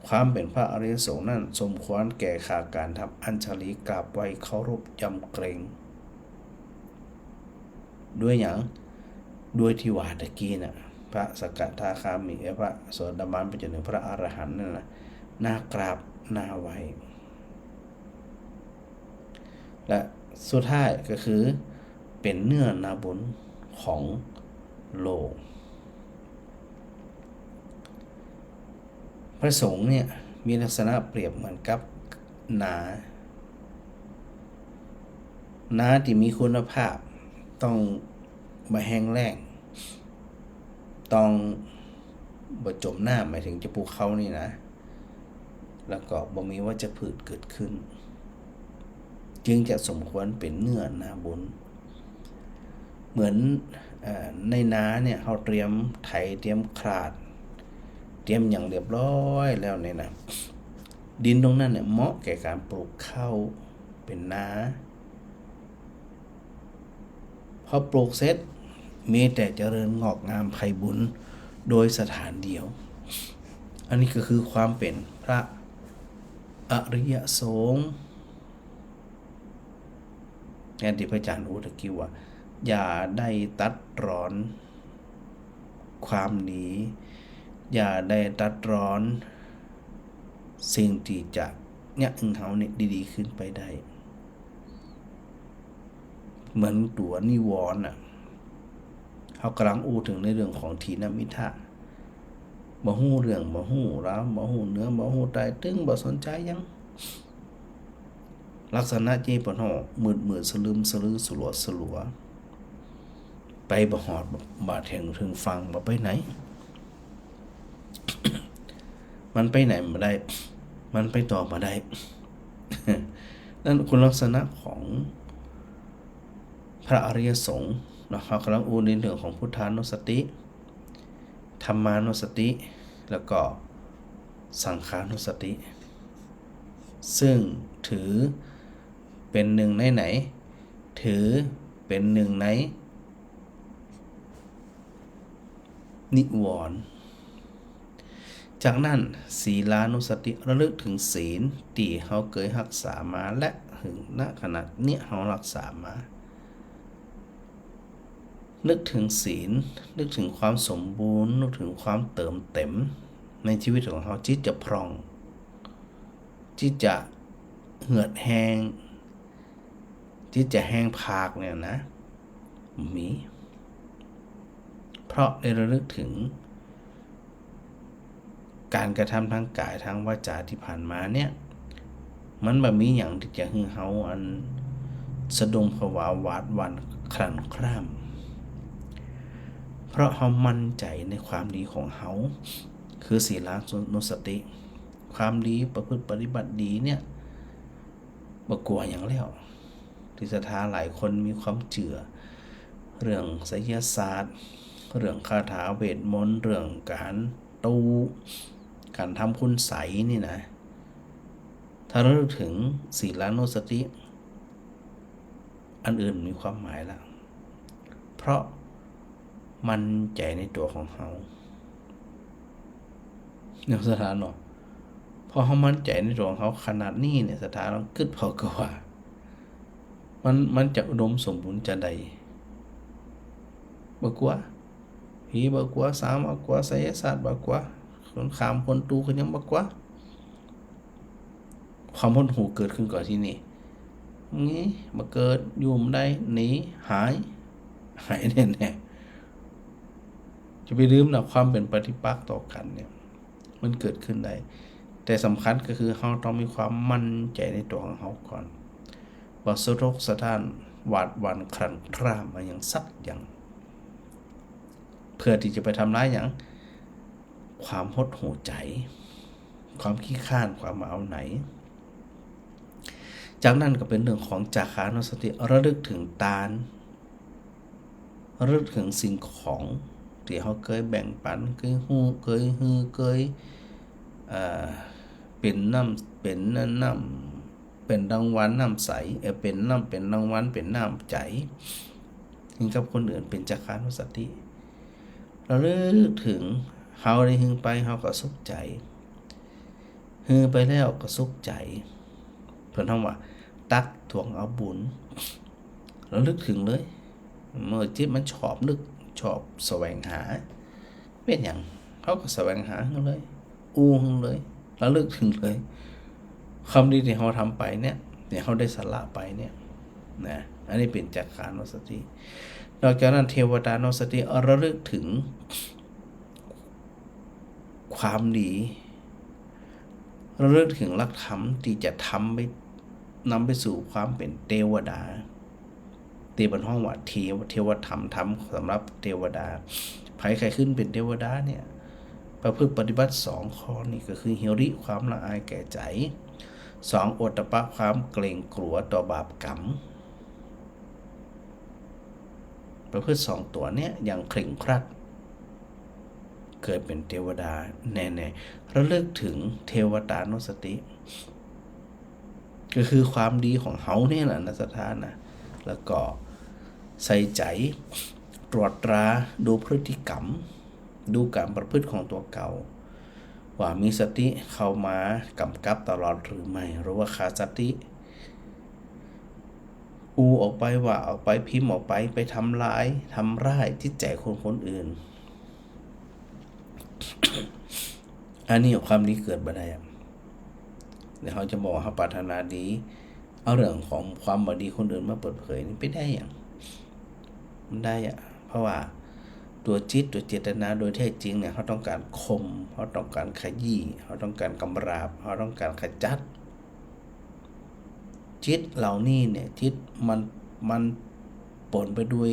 ความเป็นพระอริยสงฆ์นั้นสมควรแก่ค่าการทำอัญชลีกราบไหว้เคารพยำเกรงด้วยอย่างด้วยที่ว่าตะกี้น่ะพระสกทาคามิพระโสดาบันไปจนถึงพระอรหันต์นั่นน่ะน่ากราบน่าไหว้และสุดท้ายก็คือเป็นเนื้อนาบุญของโลกพระสงฆ์เนี่ยมีลักษณะเปรียบเหมือนกับนาที่มีคุณภาพต้องบ่แห้งแล้งต้องบ่จมน้ำหมายถึงจะภูเขานี่นะแล้วก็บ่มีวัชพืชเกิดขึ้นจึงจะสมควรเป็นเนื้อนาบุญเหมือนในนาเนี่ยเขาเตรียมไถเตรียมคราดเตรียมอย่างเรียบร้อยแล้วเนี่ยนะดินตรงนั้นเนี่ยเหมาะแก่การปลูกข้าวเป็นนาพอปลูกเสร็จมีแต่เจริญงอกงามไพบุญโดยสถานเดียวอันนี้ก็คือความเป็นพระอริยสงฆ์งานที่พระอาจารย์อุตกิว่าอย่าได้ตัดรอนความดีอย่าได้ตัดรอนสิ่งที่จะเนี่ยเฮาเนี่ยดีๆขึ้นไปได้เหมือนตัวนิวรณ์เขากำลังอู้ถึงในเรื่องของทีนมิทะบ่ฮู้เรื่องบ่ฮู้ราวบ่ฮู้เนื้อบ่ฮู้ตายตึงบ่สนใจยังลักษณะที่เพิ่นฮ้อมืดๆสลึมสลือสลัวไปบ่ฮอดบาดแห่งถึงฟังบ่ไปไหน มันไปไหนบ่ได้มันไปต่อบ่ได้ นั่นคุณลักษณะของพระอริยสงฆ์เรากำลังอู้ในเรื่องของพุทธานุสติธรรมานุสติแล้วก็สังขานุสติซึ่งถือเป็นหนึ่งในไหนถือเป็นหนึ่งในนิวรณ์จากนั้นศีลานุสติระลึกถึงศีลที่เขาเคยรักษามาและถึงณขณะเนี้ยเขารักษามานึกถึงศีลนึกถึงความสมบูรณ์นึกถึงความเติมเต็มในชีวิตของเขาจิตจะพร่อง ที่จะเหือดแห้งที่จะแห้งผากเนี่ยนะมีเพราะได้ระลึกถึงการกระทำทางกายทางวาจาที่ผ่านมาเนี่ยมันแบบมีอย่างที่จะให้เฮาอันสะดุ้งผวาหวาดหวั่นครั่นคร่ำเพราะเฮามั่นใจในความดีของเฮาคือศีลานุสติความดีประพฤติปฏิบัติดีเนี่ยบ่กลัวอย่างแล้วที่ศรัทธาหลายคนมีความเชื่อเรื่องไสยศาสตร์เรื่องคาถาเวทมนต์เรื่องการตูการทำคุณไสยนี่นะถ้าเราถึงศีลานุสติอันอื่นมีความหมายแล้วเพราะมั่นใจในตัวของเฮาเนี่ยสถานเนาะพอเขามั่นใจในตัวของเขาขนาดนี้เนี่ยสถานต้องกึดพอก็ว่ามันจะอุดมสมบูรณ์จะใดบ่กว่าผีบ่กว่าสามบ่กว่าไสยศาสตร์บ่กว่าคนขามคนตูก็ยังบ่กว่าความหดหู่เกิดขึ้นก่อนที่นี่งี้มาเกิดอยู่ไม่ได้หนีหายแน่ๆจะไปลืมนะความเป็นปฏิปักษ์ต่อกันเนี่ยมันเกิดขึ้นได้แต่สำคัญก็คือเราต้องมีความมั่นใจในตัวของเราก่อนว่าสะทกสะท้านหวาดหวั่นครั่นคร่ามมาอย่างสักอย่างเพื่อที่จะไปทำร้ายอย่างความหดหู่ใจความขี้ข้านความเอาไหนจากนั้นก็เป็นเรื่องของจาขานุสติระลึกถึงตาลระลึกถึงสิ่งของที่เขาเคยแบ่งปันเคยฮู้เคยฮือเคยเป็นน้ำเป็นน้ำเป็นรางวัลน้ำใสเป็นน้ำเป็นรางวัลเป็นน้ำใจถึงกับคนอื่นเป็นจาขานุสติระลึกถึงเฮาได้ฮึงไปเฮาก็สุขใจฮือไปแล้วก็สุขใจเพิ่นว่าตักทวงเอาบุญแล้วลึกถึงเลยเมื่อจิตมันชอบนึกชอบแสวงหาเป็นอย่างเขาก็แสวงหาเลยเลยแล้วลึกถึงเลยคำดีที่เขาทำไปเนี่ยเขาได้สละไปเนี่ยนะอันนี้เป็นจักขานุสตินอกจากนั้นเทวตานุสติระลึกถึงความดีระลึกถึงหลักธรรมที่จะนำไปสู่ความเป็นเทวดาตีบนห้องว่าเทวธรรมสำหรับเทวดาใครขึ้นเป็นเทวดาเนี่ยประพฤติปฏิบัติ2ข้อนี้ก็คือหิริความละอายแก่ใจ2โอตตัปปะความเกรงกลัวต่อบาปกรรมประพฤติ2ตัวเนี้ยอย่างเคร่งครัดเกิดเป็นเทวดาแน่ๆระลึกถึงเทวตานุสติก็คือความดีของเฮาเนี่ยแหละนะสถานนะแล้วก็ใส่ใจตรวจตราดูพฤติกรรมดูการประพฤติของตัวเก่าว่ามีสติเข้ามากำกับตลอดหรือไม่หรือว่าขาดสติออกไปว่าออกไปพิมพ์ออกไปทำร้ายจิตใจคนอื่น อันนี้ความดีเกิดบ่ได้เดี๋ยวเขาจะบอกเขาปรารถนาดีเอาเรื่องของความบ่ดีคนอื่นมาเปิดเผยนี่ไม่ได้อย่างมันได้เพราะว่าตัวจิตตัวเจตนาโดยแท้จริงเนี่ยเขาต้องการข่มเขาต้องการขยี้เขาต้องการกำราบเขาต้องการขจัดจิตเหล่านี้เนี่ยจิตมันปนไปด้วย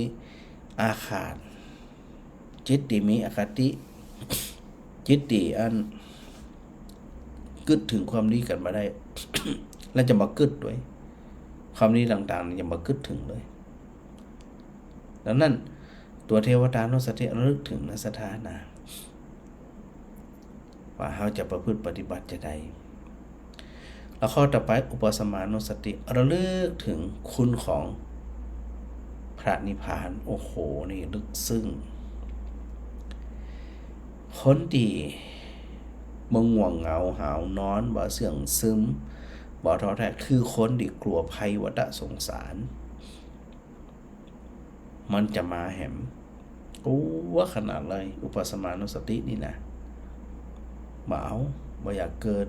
อาฆาตจิตที่มีอคติจิตที่อันกึดถึงความดีกันมาได้ แล้วจะมากึดด้วยความดีต่างๆจะมากึดถึงเลยดังนั้นตัวเทวตานุสติระลึกถึงนสถานะว่าเขาจะประพฤติปฏิบัติจะใดแล้วข้อต่อไปอุปสมานุสติระลึกถึงคุณของพระนิพพานโอ้โหนี่ลึกซึ้งคนดีบ่ง่วงเหงาหาวนอนบ่เสื่องซึมบ่ท้อแท้คือคนที่กลัวภัยวัฏสงสารมันจะมาแหมว่าขนาดเลยอุปสมานุสตินี่นะบ่อยากเกิด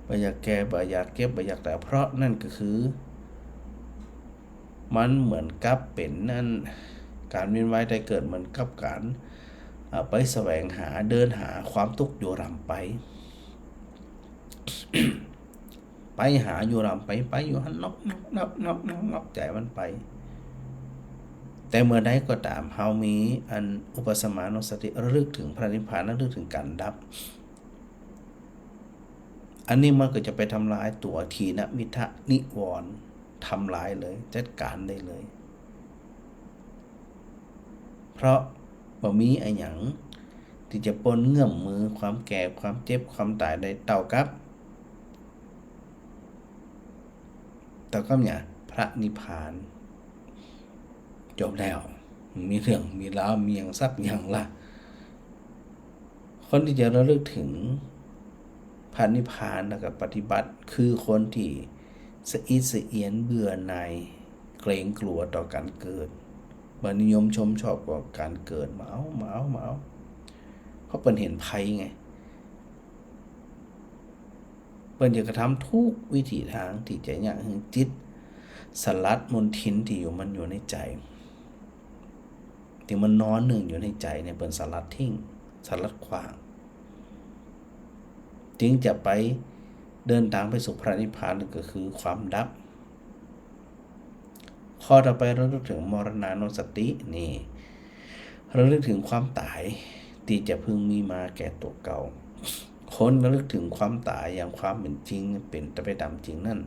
บ่อยากแก่บ่อยากเก็บบ่อยากแต่เพราะนั่นก็คือมันเหมือนกับเป็นนั่นการเวียนว่ายตายเกิดเหมือนกับการไปแสวงหาเดินหาความทุกข์อยู่รำไป ไปหาอยู่รำไปอยู่หันนอกใจมันไปแต่เมื่อใดก็ตามเฮามีอันอุปสมานุสติระลึกถึงพระนิพพานระลึกถึงการดับอันนี้มันก็จะไปทำลายตัวทีนมิทะนิวรณ์ทำลายเลยจัดการได้เลยเพราะบ่มีไอ้หยังที่จะปนเงื่อมมือความแก่ความเจ็บความตายได้เท่ากับเนี่ยพระนิพพานจบแล้วมีเรื่องมีราวมีอย่างสักอย่างละคนที่จะระลึกถึงพระนิพพานแล้วก็ปฏิบัติคือคนที่สะอิดสะเอียนเบื่อหน่ายเกรงกลัวต่อการเกิดบ่นิยมชมชอบกับการเกิดมาเอาเพราะเปิ้นเห็นภัยไงเปิ้นจะกระทำทุกวิถีทางที่จะอยากให้จิตสลัดมลทินที่มันอยู่ในใจที่มันนอนหนึ่งอยู่ในใจเนี่ยเปิ้นสลัดทิ้งสลัดขวางจึงจะไปเดินทางไปสู่พระนิพพานก็คือความดับข้อต่อไปเราลึกถึงมรณานุสตินี่เราลึกถึงความตายที่จะพึงมีมาแก่ตัวเก่าคนระลึกถึงความตายอย่างความเป็นจริงเป็นไปตามจริงนั่น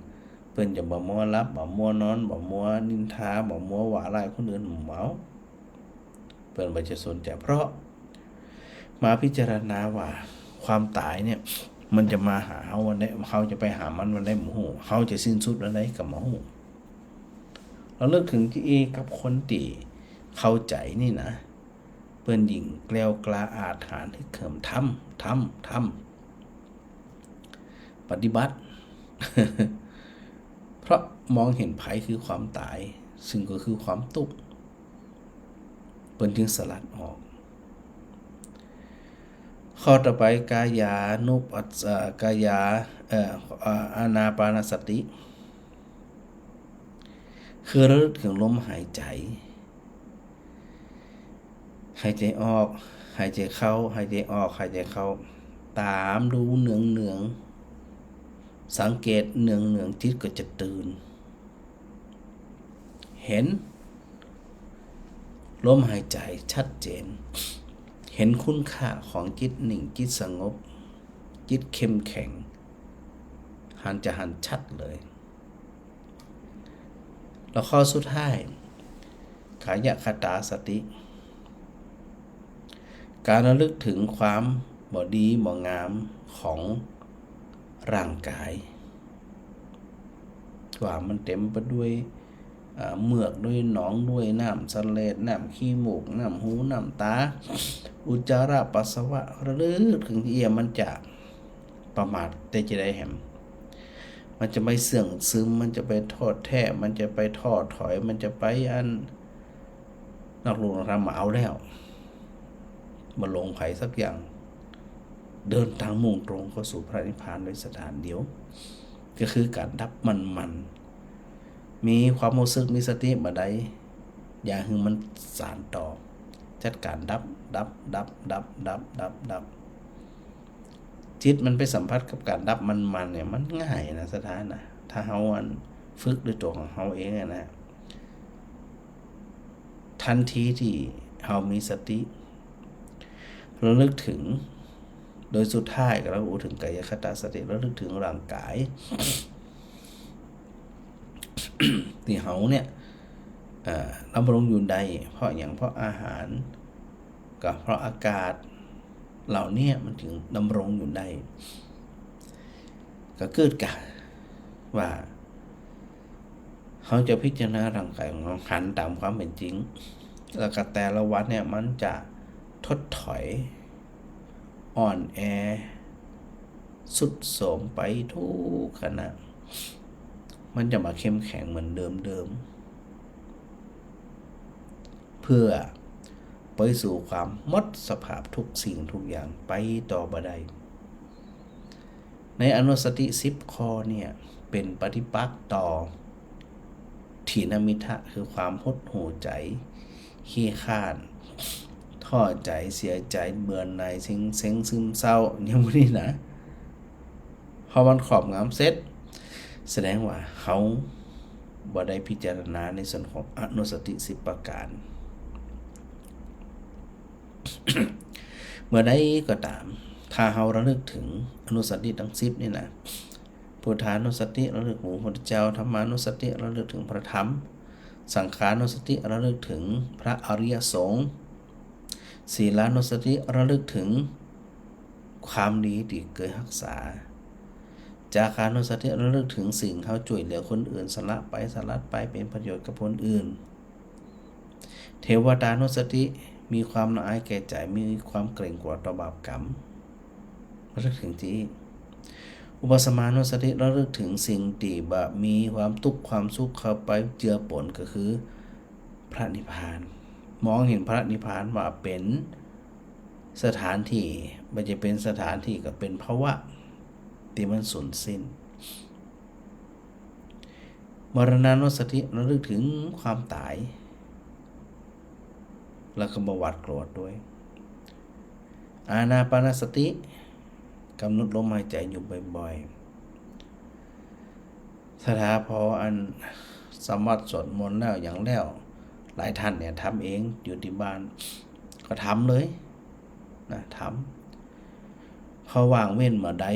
เพิ่นจะบ่มัวรับบ่มัวนอนบ่มัวนินทาบ่มัวว่าร้ายคนอื่นเมาเพิ่นบ่จะสนใจเพราะมาพิจารณาว่าความตายเนี่ยมันจะมาหาเฮาวันใดเฮาจะไปหามันวันใดบ่ฮู้เฮาจะสิ้นสุดวันใดก็บ่ฮู้เราเลิกถึงที่กับคนที่เข้าใจนี่นะเปิ้นหญิงแกล้วกล้าอาถรรพ์ที่เขิมทำปฏิบัติ เพราะมองเห็นภัยคือความตายซึ่งก็คือความทุกข์เปิ้นจึงสลัดออกข้อต่อไปกายานุปัสสะกายาอานาปานสติคือระลึกถึงลมหายใจหายใจออกหายใจเข้าหายใจออกหายใจเข้าตามดูเนืองสังเกตเนืองจิตก็จะตื่นเห็นลมหายใจชัดเจนเห็นคุณค่าของจิตนิ่งจิตสงบจิตเข้มแข็งหันชัดเลยแล้วข้อสุดท้ายกายคตาสติการระลึกถึงความบ่ดีบ่งามของร่างกายว่ามันเต็มไปด้วยเมือกด้วยหนองด้วยน้ำเสลดน้ำขี้มูกน้ำหูน้ำตาอุจจาระปัสสาวะระลึกถึงที่มันจะประมาทแต่จะได้แหมมันจะไม่เสื่องซึมมันจะไปทอดแท้มันจะไปทอดถอยมันจะไปอันนักลงนักธรรมเอาแล้วมาลงไผสักอย่างเดินทางมุ่งตรงเข้าสู่พระนิพพานโดยสถานเดียวก็คือการดับมันมีความรู้สึกมีสติบ่ได้อย่างคือมันสานต่อจัดการดับจิตมันไปสัมผัสกับการดับมันเนี่ยมันง่ายนะสถานนะถ้าเฮาฝึกด้วยตัวของเฮาเองนะทันทีที่เฮามีสติระลึกถึงโดยสุดท้ายก็เราถึงกายคตาสติระลึกถึงร่างกาย ที่เฮาเนี่ยดำรงอยู่ได้เพราะอย่างเพราะอาหารกับเพราะอากาศเหล่านี้มันถึงดำรงอยู่ได้ก็เกิดกันว่าเขาจะพิจารณาร่างกายของเราหันตามความเป็นจริงแล้วก็แต่ละวันเนี่ยมันจะทดถอยอ่อนแอสุดโทรมไปทุกขณะมันจะมาเข้มแข็งเหมือนเดิมเพื่อไปสู่ความหมดสภาพทุกสิ่งทุกอย่างไปต่อบ่ได้ ในอนุสติ10ข้อเนี่ยเป็นปฏิปักษ์ต่อถีนมิทะคือความหดหู่ใจขี้ข้านท้อใจเสียใจเบื่อหน่ายเซ็งซึมเศร้าอย่างนี้นะพอมันครอบงำเสร็จแสดงว่าเขาบ่ได้พิจารณาในส่วนของอนุสติ10ประการ เมื่อใดก็ตามถ้าเราระลึกถึงอนุสติทั้ง10นี่นะพุทธานุสติระลึกถึงพระพุทธเจ้าธรรมานุสติระลึกถึงพระธรรมสังขานุสติระลึกถึงพระอริยสงฆ์ศีลานุสติระลึกถึงความดีที่เคยรักษาจาคานุสติระลึกถึงสิ่งเขาช่วยเหลือคนอื่นสละไปสลัดไปเป็นประโยชน์กับคนอื่นเทวตานุสติมีความละอายแก่ใจมีความเกรงกลัวต่อบาปกรรมระลึกถึงที่อุปสมานุสติระลึกถึงสิ่งที่มีความทุกข์ความสุขเข้าไปเจือปนก็คือพระนิพพานมองเห็นพระนิพพานว่าเป็นสถานที่ไม่ใช่เป็นสถานที่ก็เป็นภาวะที่มันสูญสิ้นมรณานุสติระลึกถึงความตายแล้วก็บหวาดกลัวด้วยอานาปานสติกำหนดลมหายใจอยู่บ่อยๆถ้าพออันสามารถสวดมนต์แล้วอย่างแล้วหลายท่านเนี่ยทำเองอยู่ที่บ้านก็ทำเลยนะทำพอว่างเว้นเมื่อใด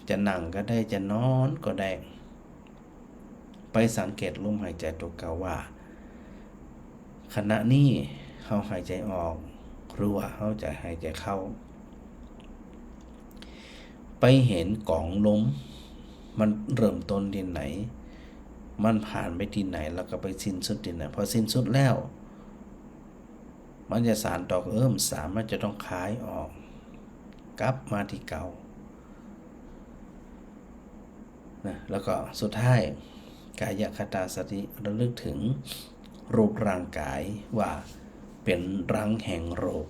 จะนั่งก็ได้จะนอนก็ได้ไปสังเกตลมหายใจตัวเก่าว่าขณะนี้เขาหายใจออกหรือว่าเขาจะหายใจเข้าไปเห็นกล่องลมมันเริ่มต้นที่ไหนมันผ่านไปที่ไหนแล้วก็ไปสิ้นสุดที่ไหนพอสิ้นสุดแล้วมันจะสารต่อสามารถจะต้องคายออกกลับมาที่เก่านะแล้วก็สุดท้ายกายคตาสติระลึกถึงรูปร่างกายว่าเป็นรังแห่งโรค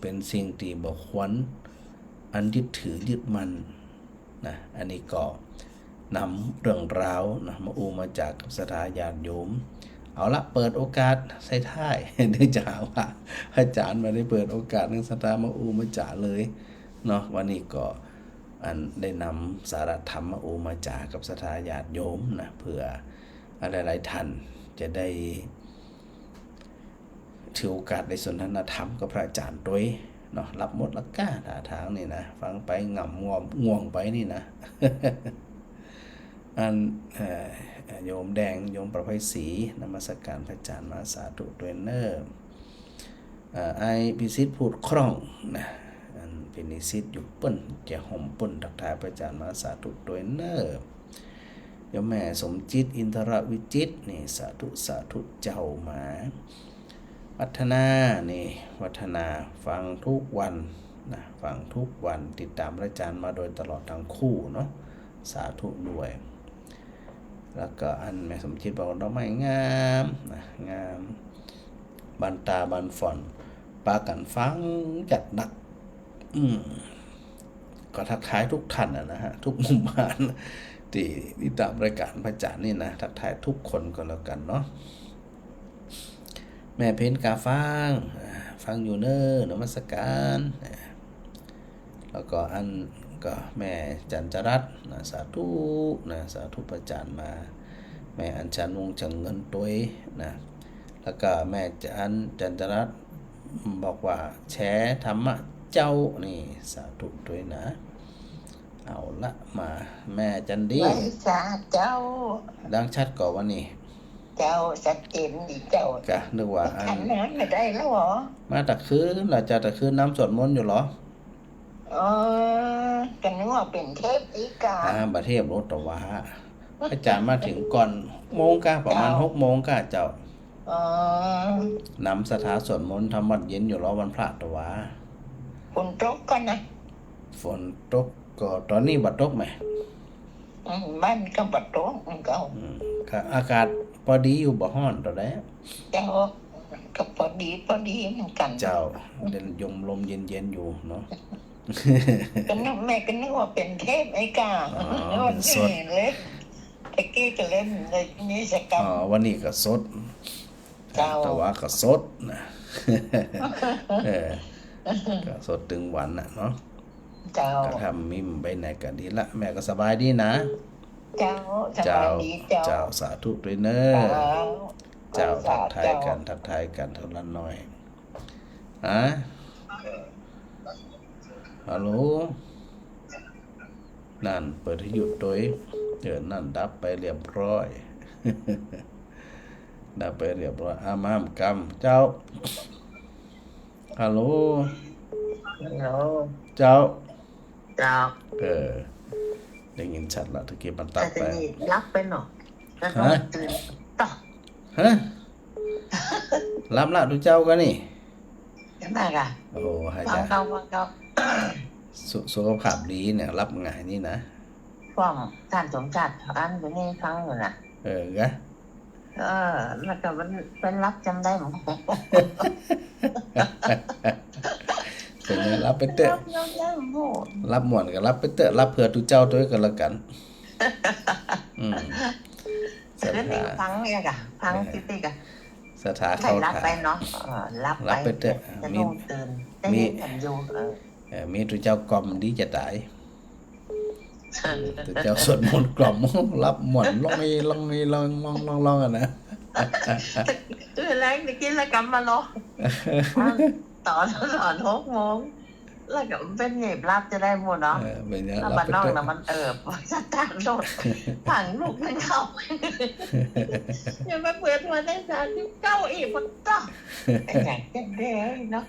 เป็นสิ่งที่บ่ควรอันยึดถือยึดมันนะอันนี้ก็นำเรื่องราวนะมาอูมาจากศรัทธาญาติโยมเอาละเปิดโอกาสใส่ท้ายเนื่องจากว่าอาจารย์มาได้เปิดโอกาสเรื่องศรัทธามาอูมาจ่าเลยเนาะวันนี้ก็อันได้นำสาระธรรมมาอูมาจ่ากับศรัทธาญาติโยมนะเพื่อหลายๆท่านจะได้ถือโอกาสได้สนทนาธรรมกับพระอาจารย์ด้วยเนาะรับหมดละก้าท่าทางนี่นะฟังไปง่ำง่วงไปนี่นะ อันโยมแดงโยมประภัยศรีนมัสการพระอาจารย์มาสาธุด้วยเนอร์ไอพิสิทธิ์พูดคล่องนะอันเป็นนิสิตอยู่เปิ้นจะห่มเปิ้นทักทายพระอาจารย์มาสาธุด้วยเนอร์โยมแม่สมจิตอินทรวิจิตนี่สาธุเจ้ามาวัฒนานี่วัฒนาฟังทุกวันนะฟังทุกวันติดตามพระอาจารย์มาโดยตลอดทั้งคู่เนาะสาธุด้วยแล้วก็อันแม่สมจิตบอกดอกไม้งามนะงามบันตาบันฝอนปากันฟังจัดหนักก็ทักทายทุกท่านนะฮะทุกมุมบ้านที่ติดตามรายการพระอาจารย์นี่นะทักทายทุกคนก็แล้วกันเนาะแม่เพ้นกาฟังอยู่เนนมัสการแล้วก็อันก็แม่จันจรัตน์นะสาธุนะสาธุพระอาจารย์มาแม่อัญชันวงศ์จังเงินตัวนะแล้วก็แม่จันจรัตน์บอกว่าแชร์ธรรมะเจ้านี่สาธุด้วยนะเอาละมาแม่จันดีสาเจ้าดังชัดก่อนวันนี้เจ้าสักเต็มดีเจ้ากะนึกว่าอันน้ำไม่ได้แล้วเหรอมาตะคืนเราจะตะคืนน้ำสวดมนต์อยู่เหรอกันนึกว่าเป็นเทพอีกาประเทศรถตะวาอาจารย์มาถึงก่อนโมงกะประมาณ6 โมงกะเจ้านำสถานสวดมนต์ทำวัดเย็นอยู่รอวันพระตะวาฝนตกก่อนนะฝนตกก็ตอนนี้บัดตกไหมบ้านก็บัดตกก็อากาศพอดีอยู่บ่ฮ้อนตอนแรกเจ้าก็พอดีเหมือนกันเจ้าเดินยมลมเย็นๆอยู่เนาะ ก็นึกแม่ก็นึกว่าเป็นเทพไอ้กา อ๋อ วัน เป็นส นี้ ด เล่นตะกี้ก็เล่นในนิสกรร อ๋อ ม วันนี้ก็สด เจ้า แต่ว่าก็สดนะ เออก็สดถึงวันน่ะเนาะ เจ้า ก็ทำมิมไปไหนก็ดีละ แม่ก็สบายดีนะ เจ้าส เจ้า บายดีเจ้า เจ้าสาธุด้วยเนอ เจ้า เจ้าทักทายกันทักทายกันเท่านั้นหน่อยอะฮัลโหลนั่นเปิดให้หยุดโดยนั่นดับไปเรียบร้อย ดับไปเรียบร้อยอามามกำเจ้าฮัลโหล ฮัลโหล เจ้า เจ้า ได้ยินชัดละตะกี้มันตัด แต่ ไป นี่รับไปหน่อยแล้วก็ ฮะ ตื่นต่อ ฮะรับละดูเจ้ากันนี่ ยังไงกัน โอ้หาย ฟั ใจ งเขาฟังเขา สุขภาพดีเนี่ยรับง่ายนี่นะ ฟังท่านสมจัดอันอยู่นี่ฟังอยู่นะ กะ แล้วก็มันเป็นรับจำได้ไหม เป็นไงรับไปเตอะ รับจำได้หมด รับหมวนก็รับไปเตอะรับเผื่อทุกเจ้าด้วยกันละกันอืมส แต่นี่ ถา ฟังเนี่ยกะฟังติ๊กๆกะ สถา ใคร เข้า รับ ทา ไปเนาะรับ รับไปเถอะ จะ มี นุ่งตื่นได้ยินกันอยู่มีทุกเจ้ากล่อมดีจะตายทุกเจ้าสวดมนต์กล่อม รับหมวนลองนี่ลองนี่ลองอ่ะนะ แรงไปกินแล้วกลับมาเนาะตอน6 โมงแล้วก็เป็นเหยียบรับจะได้หมดเนาะ เป็นไง แล้ว รับ บ้าน ไป นอก เถอะ น่ะมันสตาร์ทรถผังลูกมันเข้าอย่ามาเปิดมาได้39อีกมันต้องไอ้แหงกันเด้เนาะ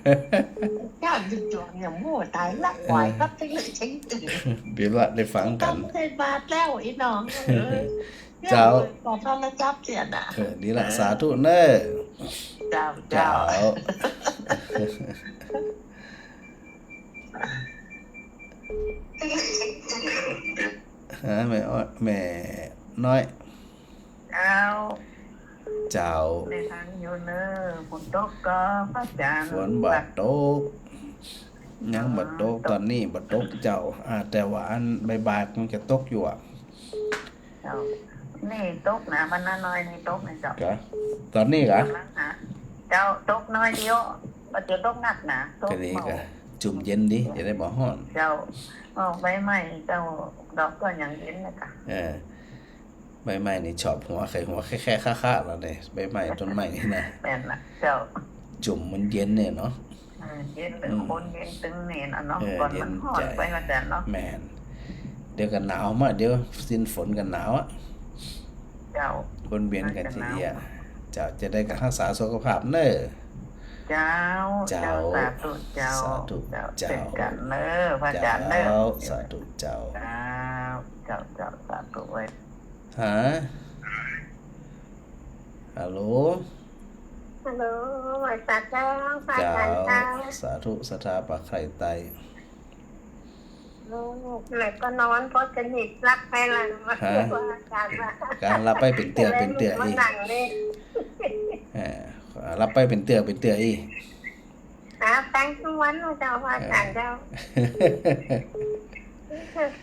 ย่างจวงอย่างโม่ตายละควายก็ทิ้งเลยทิ้งตื่น เดี๋ยวละได้ฟังกัน ต้องใส่บาทแล้วอีน้อง เจ้า ขอโทษนะจับเสียน่ะ ดีละสาธุเน้อ เจ้า เจ้า ฮะแม่อ้อยแม่น้อย เจ้า เจ้า ในทางอยู่เนอฝนตกก็พระจันทร์ ฝนบาดตกยังบาดตกตอนนี้บาดตกเจ้าแต่ว่าอันบ่ายๆมันจะตกอยู่อ่ะ เจ้านี่ตกนะมันน้อยนี่ตกนะเจ้าก ะตอนนี้กะ กำลังหาเจ้าตกน้อยเดียวมันจะตกหนักนะตก ก็นี้ เบาก ะจุ่มเย็นดิจะได้บ่ฮ้อน เจ้าใบไม้เจ้าดอกก็อย่างเย็นนะคะ ใบไม้นี่ชอบหัวไข่หัวแค่ค่าๆแล้วเนี่ยใบไม้ต้นไม้นี่นะ แม่นละเจ้า จุ่มมันเย็นเนี่ยเนาะ เย็นเป็นคนเย็นตึงเนี่ยนะเนาะ เออ ก่อนมันห่อน เย็นใจ ไปมาแต่เนาะ แม่นเดี๋ยวกันหนาวมาเดี๋ยวสิ้นฝนกันหนาวอ่ะ เจ้า วนเวียนกันทีอ่ะจะได้รักษาสุขภาพเน้อ เจ้า เจ้า สาธุเจ้า สาธุ เจ้า เจ้า เป็นกันเนอพระอาจารย์เนอ สาธุเจ้า เจ้าสาธุไว้ ฮะฮัลโหล ฮัลโหลหมายสัตว์เจ้าฝ่าย เจ้า การเจ้า สาธุสถาปะไข่ไต ลูกไหนก็นอนเพราะสนิทรักไปละมาเรียกว่าอาจารย์ว่า การรับไปเป็นเตือเป็นเตือ มา อี หนังเลย รับไปเป็นเตือเป็นเตืออี ฟังทุกวันนะเจ้าพระอาจารย์เจ้า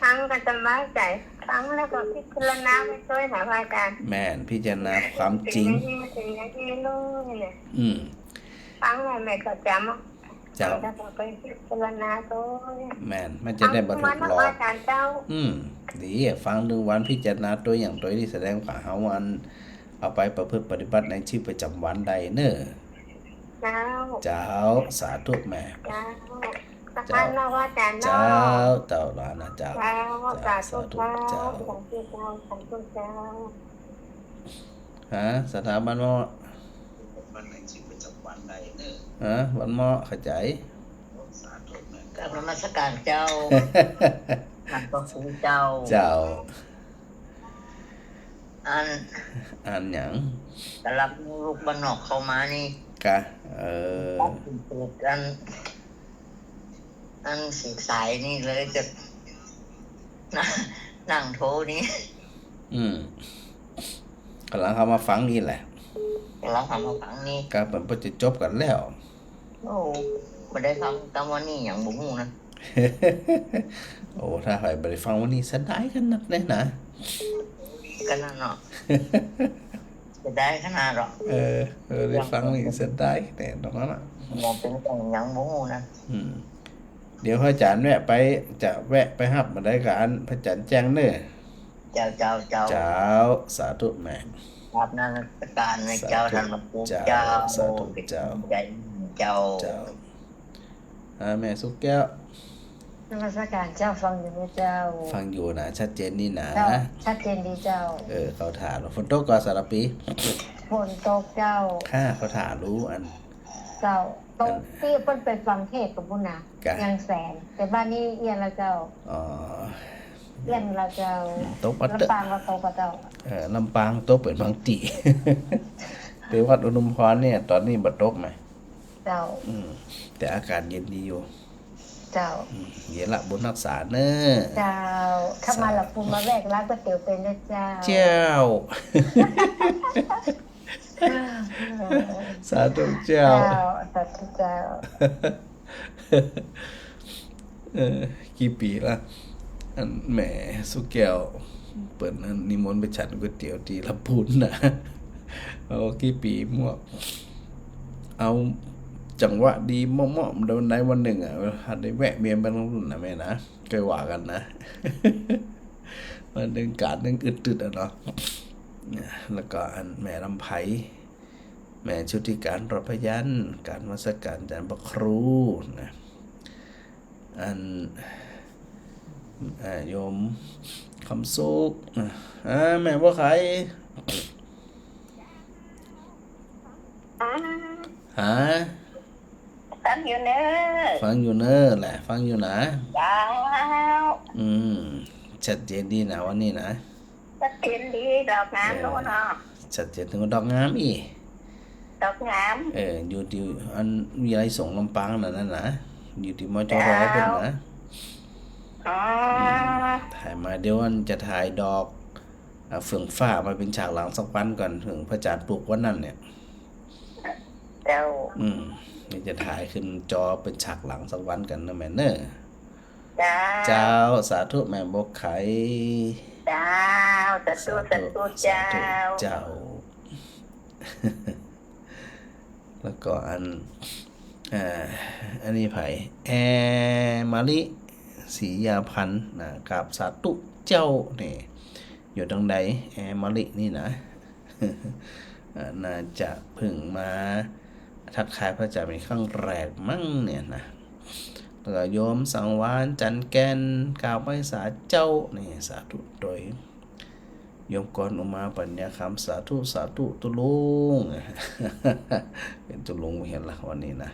ฟังก็สบายใจฟังแล้วก็พิจารณาไปด้วยนะพระอาจารย์ แม่นพิจารณาความจริง สิ่งที่รู้เนี่ย อืม ฟังแล้วแม่ก็จำ เจ้า แล้วก็ไปพิจารณาตัว แม่นมันจะได้บรร ฟั ลุ งทุกวันนะ หลอ พระ ก อาจารย์เจ้า ดีฟัง1 วันพิจารณาตัวอย่างตัวที่แสดงว่าเฮาวันเอาไปประพฤติปฏิบัติในชีวิตประจำวันใดเน้อ เจ้า เจ้าสาธุแม่ เจ้าสักพันนะพระอาจารย์ เจ้า เนาะ หลานนะเจ้า เจ้าสาธุเจ้า เจ้า สาธุเจ้าสาธุเจ้า ฮะสถาบันหมอวันในชีวิตประจำวันใดเน้อฮะวันหมอเข้าใจ กราบนมัสการเจ้านักก็คือเจ้า เจ้า อัน หยัง แต่รับลูกบ้านนอกเข้ามานี่ กะเปิดอันสีสายนี่เลยจะนั่งโทนี้ กำลังเข้ามาฟังนี่แหละ เราทำมาฟังนี่ ก็เปิดจะจบกันแล้ว โอ้ไม่ได้ฟังตามวันนี้อย่างบุ้งนะ โอ้ถ้าใครบ่ได้ฟังวันนี้เสียดายกันนักแน่นะ กันนั่นเนาะจะได้ขนาดหรอ ได้ฟังนี่เสียดายแน่ตรงนั้นอ่ะ มองเป็นอย่างยังโมนะ เดี๋ยวพระอาจารย์จะแวะไปหับมาได้การพระอาจารย์แจ้งเน้อ เจ้า เจ้าสาธุแม่ ครับนั่นการในเจ้าท่านมาปูเจ้าใจเจ้า แม่สุกแก้วน มัสการเจ้าฟังอยู่ไหมเจ้า ฟังอยู่นะชัดเจนนี่นะ เจ้าชัดเจนดีเจ้า เขาถามฝนตกก่อนสารปี ฝนตกเจ้า ข้าเขาถามรู้อัน เจ้าตกที่เพิ่นไปฟังเทศน์กับบุญนะยังแสนแต่บ้านนี้เอียนละเจ้า อ๋อ เอียนละเจ้า ตกปัตเตอ ลำปางละโตกว่าเจ้า ลำปางตกเป็นบางตี ไปวัดอุณหภูมิเนี่ยตอนนี้บ่ตกไหม เจ้า แต่อากาศเย็นดีอยู่ เจ้า เดี๋ยวละบุญรักษาเนอะ เจ้าถ้ามาละปูมาแวกร้านก๋วยเตี๋ยวเป็นนะเจ้า เจ้า สาธุเจ้า สาธุเจ้า กี่ปีละอันแหมสุแก้วเปิดอันนิมนต์ไปฉันก๋วยเตี๋ยวที่ลำพูนนะเอากี่ปีมั่วเอาจังหวะดีเหมาะๆเดี๋ยวในวันหนึ่งอ่ะหัดได้แวะเมียนไปลงรุ่นนะแม่นะเคยว่ากันนะ วันหนึ่งกาดหนึ่งอึดๆอ่ะเนาะแล้วก็อันแม่ลำไผแม่ชุติการรพยัญการวัสการจันทร์ประครูนะอันโยมคำสุกแม่ว่าใครฮะ ฟังอยู่เนอะ ฟังอยู่เนอะแหละฟังอยู่นะ เจ้า ชัดเจนดีนะวันนี้นะ จะเป็นดีดอกงามโน่นเนาะ ชัดเจนถึงดอกงามอี ดอกงาม อยู่ที่อันวิไลสงฆ์ลำปางนั่นนะอยู่ที่มจรเป็นนะ อ๋อ ถ่ายมาเดี๋ยวอันจะถ่ายดอกเฟื่องฟ้ามาเป็นฉากหลังสักวันก่อนถึงพระอาจารย์ปลูกวันนั้นเนี่ย เจ้า นี่จะถ่ายขึ้นจอเป็นฉากหลังสักวันกันนะแม่เนอะ เจ้า เจ้าสาธุแม่บกไข่ เจ้าสาธุสาธุเจ้า เจ้า แล้วก็อันนี้ไผ่มาลิศรียาพันธ์นะกับสาธุเจ้านี่อยู่ตรงใดมาลินี่นะ น่าจะเพึ่งมาทักทายพระอาจารย์เป็นครั้งแรกมั้งเนี่ยนะแล้วก็โยมสังวานจันแกนกล่าวไปสาเจ้านี่สาธุโดยโยมกรอุมาปัญญาคำสาธุตุลุง เป็นตุลุงเห็นละวันนี้นะ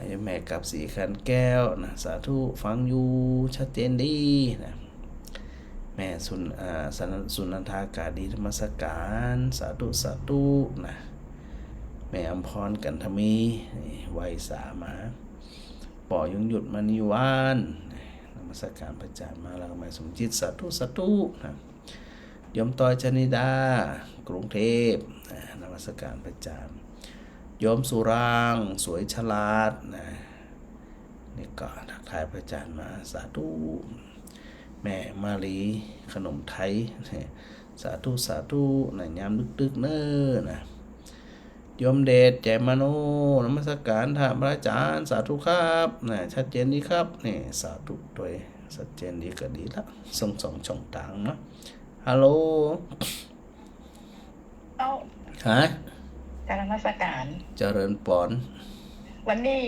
โยมแม่กับสีขันแก้วนะสาธุฟังอยู่ชัดเจนดีนะแม่สุนันทากาดีธรรมสการสาธุนะแม่อำพรกันธมีวัยสามาป่อยงหยุดมณีวานนมัสการพระอาจารย์มาแล้วแม่สมจิตสาธุนะยมต้อยชนิดากรุงเทพนมัสการพระอาจารย์โยมสุรางสวยฉลาดนะนี่ก็ทักทายพระอาจารย์มาสาธุแม่มาลีขนมไทยสาธุนะยามดึกๆเน้อนะโยมเดชแจมโนนมัสการท่านพระอาจารย์สาธุครับนะชัดเจนดีครับนี่สาธุโดยชัดเจนดีก็ดีละส่งช่องทางเนาะฮัลโหล เอ้า ฮะ การนมัสการ เจริญปอน วันนี้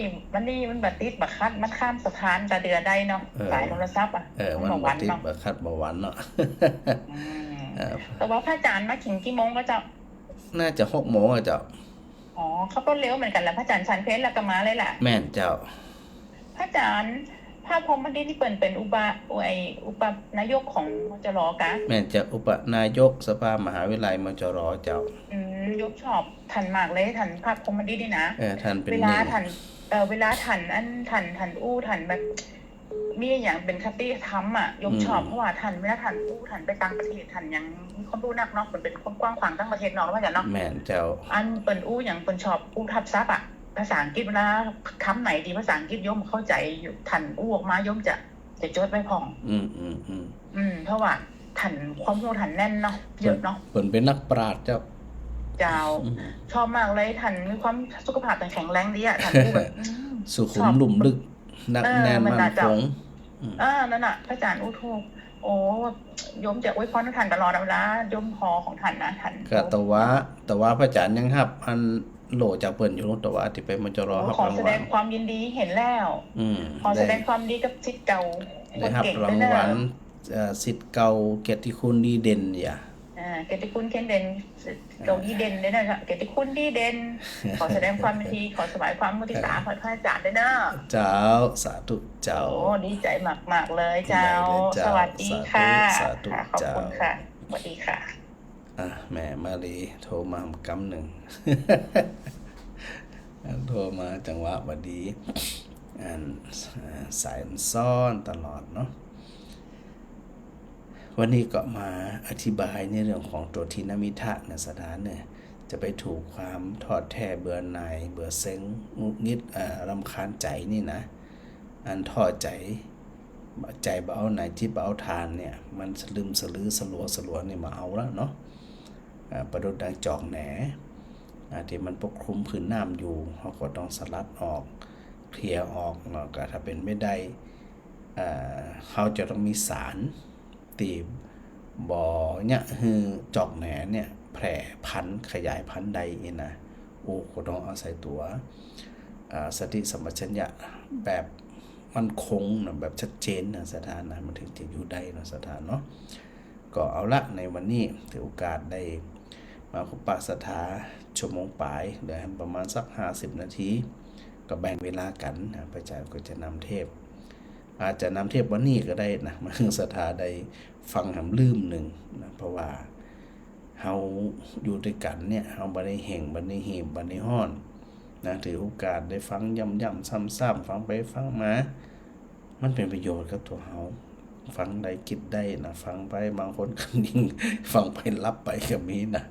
มันบัดติดบักคัดมันข้ามสะพานตะเดือได้เนาะสายโทรศัพท์อ่ะ มัน บอก บั วั ด น ติด เนาะ บัดคัดบ่วันเนาะ แต่ว่าพระอาจารย์มาถึงกี่โมงก็จะ น่าจะ6 โมงอ่ะเจ้า อ๋อเขาก็เร็วเหมือนกันแหละพระอาจารย์ชันเพชรแล้วก็มาเลยแหละ แม่นเจ้า พระอาจารย์ภาพพรหมมันที่เปิ่นเป็นอุปนายกของมจรกะ แม่นจะอุปนายกสภามหาวิทยาลัยมจรเจ้า ยกชอบทันมากเลยทันภาพพรหมมันดีนะ ท่านเป็น เวลาทันเวลาทันทันอู้ทันแบบมีอย่างเป็นคติธรรมอ่ะยกชอบเพราะว่าทันเวลาทันอู้ทันไปต่างประเทศทันยังมีความรู้นักเนาะมันเป็นคนกว้างขวางทั้งประเทศเนาะแล้วว่าจะเนาะ แม่นเจ้า อันเปิ่นอู้อย่างเปิ่นชอบอู้ทับซับอ่ะ ภาษาอังกฤษนะคำไหนดีภาษาอังกฤษย่อมเข้าใจอยู่ทันอ้วกมาย่อมจะจดไว้พองเพราะว่าทันความรู้ทันแน่นเนาะเยอะเนาะเปิ่นเป็นนักปราชญ์เจ้าชอบมากเลยทันมีความสุขภาพแข็งแรงดีอ่ะทันพูดแบบสุขุมลุ่มลึกนักแน่นมั่นคงนั่นน่ะพระอาจารย์อู้ถูกโอ้ยมจะอวยพรทันตลอดเวลายมพอของทันนะทันก็แต่ว่าพระอาจารย์ยังครับอันโหลจากเปิ้นอยู่แต่ว่าที่ไปมจรครับขอแสดงความยินดีเห็นแล้วขอแสดงความดีกับศิษย์เก่าได้รับรางวัลศิษย์เก่าเกียรติคุณดีเด่นอย่าเกียรติคุณเด่นเก่าดีเด่นเลยนะครับเกียรติคุณดีเด่นขอแสดงความยินดีขอถวายความมุทิตาพระอาจารย์ด้วยนะเจ้าสาธุเจ้าโอ้ดีใจมากๆเลยเจ้าสวัสดีค่ะขอบคุณค่ะสวัสดีค่ะแม่มาลีโทรมากำหนึ่งโทรมาจังหวะพอดีสายซ่อนตลอดเนาะวันนี้ก็มาอธิบายในเรื่องของตัวทินมิทะในสถานเนี่ยจะไปถูกความทอดแท้เบื่อหน่ายเบื่อเซ็งงุดงิดรำคาญใจนี่นะอันท้อใจเบาไหนที่เบาทานเนี่ยมันสลืมสลือสลัวนี่มาเอาแล้วเนาะประดุจดังจอกแหนที่มันปกคลุมพื้นน้ำอยู่เขาก็ต้องสลัดออกเคลียร์ออกเนาะก็ถ้าเป็นไม่ได้เขาจะต้องมีสารตีบ่อเนี่ยคือจอกแหนเนี่ยแผ่พันธุ์ขยายพันธุ์ใดนี่นะก็ต้องอาศัยตัวสติสัมปชัญญะแบบมันคงนะแบบชัดเจนนะสถานนะมันถึงจะอยู่ได้นะสถานเนาะก็เอาละในวันนี้ถือโอกาสได้มาพบปะศรัทธาชั่วโมงปลายเหลือประมาณสัก50นาทีก็แบ่งเวลากันนะพระอาจารย์ก็จะนำเทพอาจจะนำเทพวันนี้ก็ได้นะมาศรัทธาได้ฟังหำลืมหนึ่งนะเพราะว่าเฮาอยู่ด้วยกันเนี่ยเฮาบ่ได้แห่งบ่ได้หีบบ่ได้ฮ้อนนะถือโอกาสได้ฟังย่ำๆซ้ำๆฟังไปฟังมามันเป็นประโยชน์กับตัวเฮาฟังได้คิดได้นะฟังไปบางคนก็นิ่งฟังไปรับไปก็มีนะ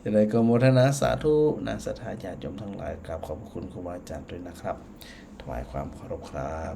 จะได้ก็โมทนาสาธุนะศรัทธาญาติโยมทั้งหลายกราบขอบคุณครูบาอาจารย์ด้วยนะครับถวายความเคารพครับ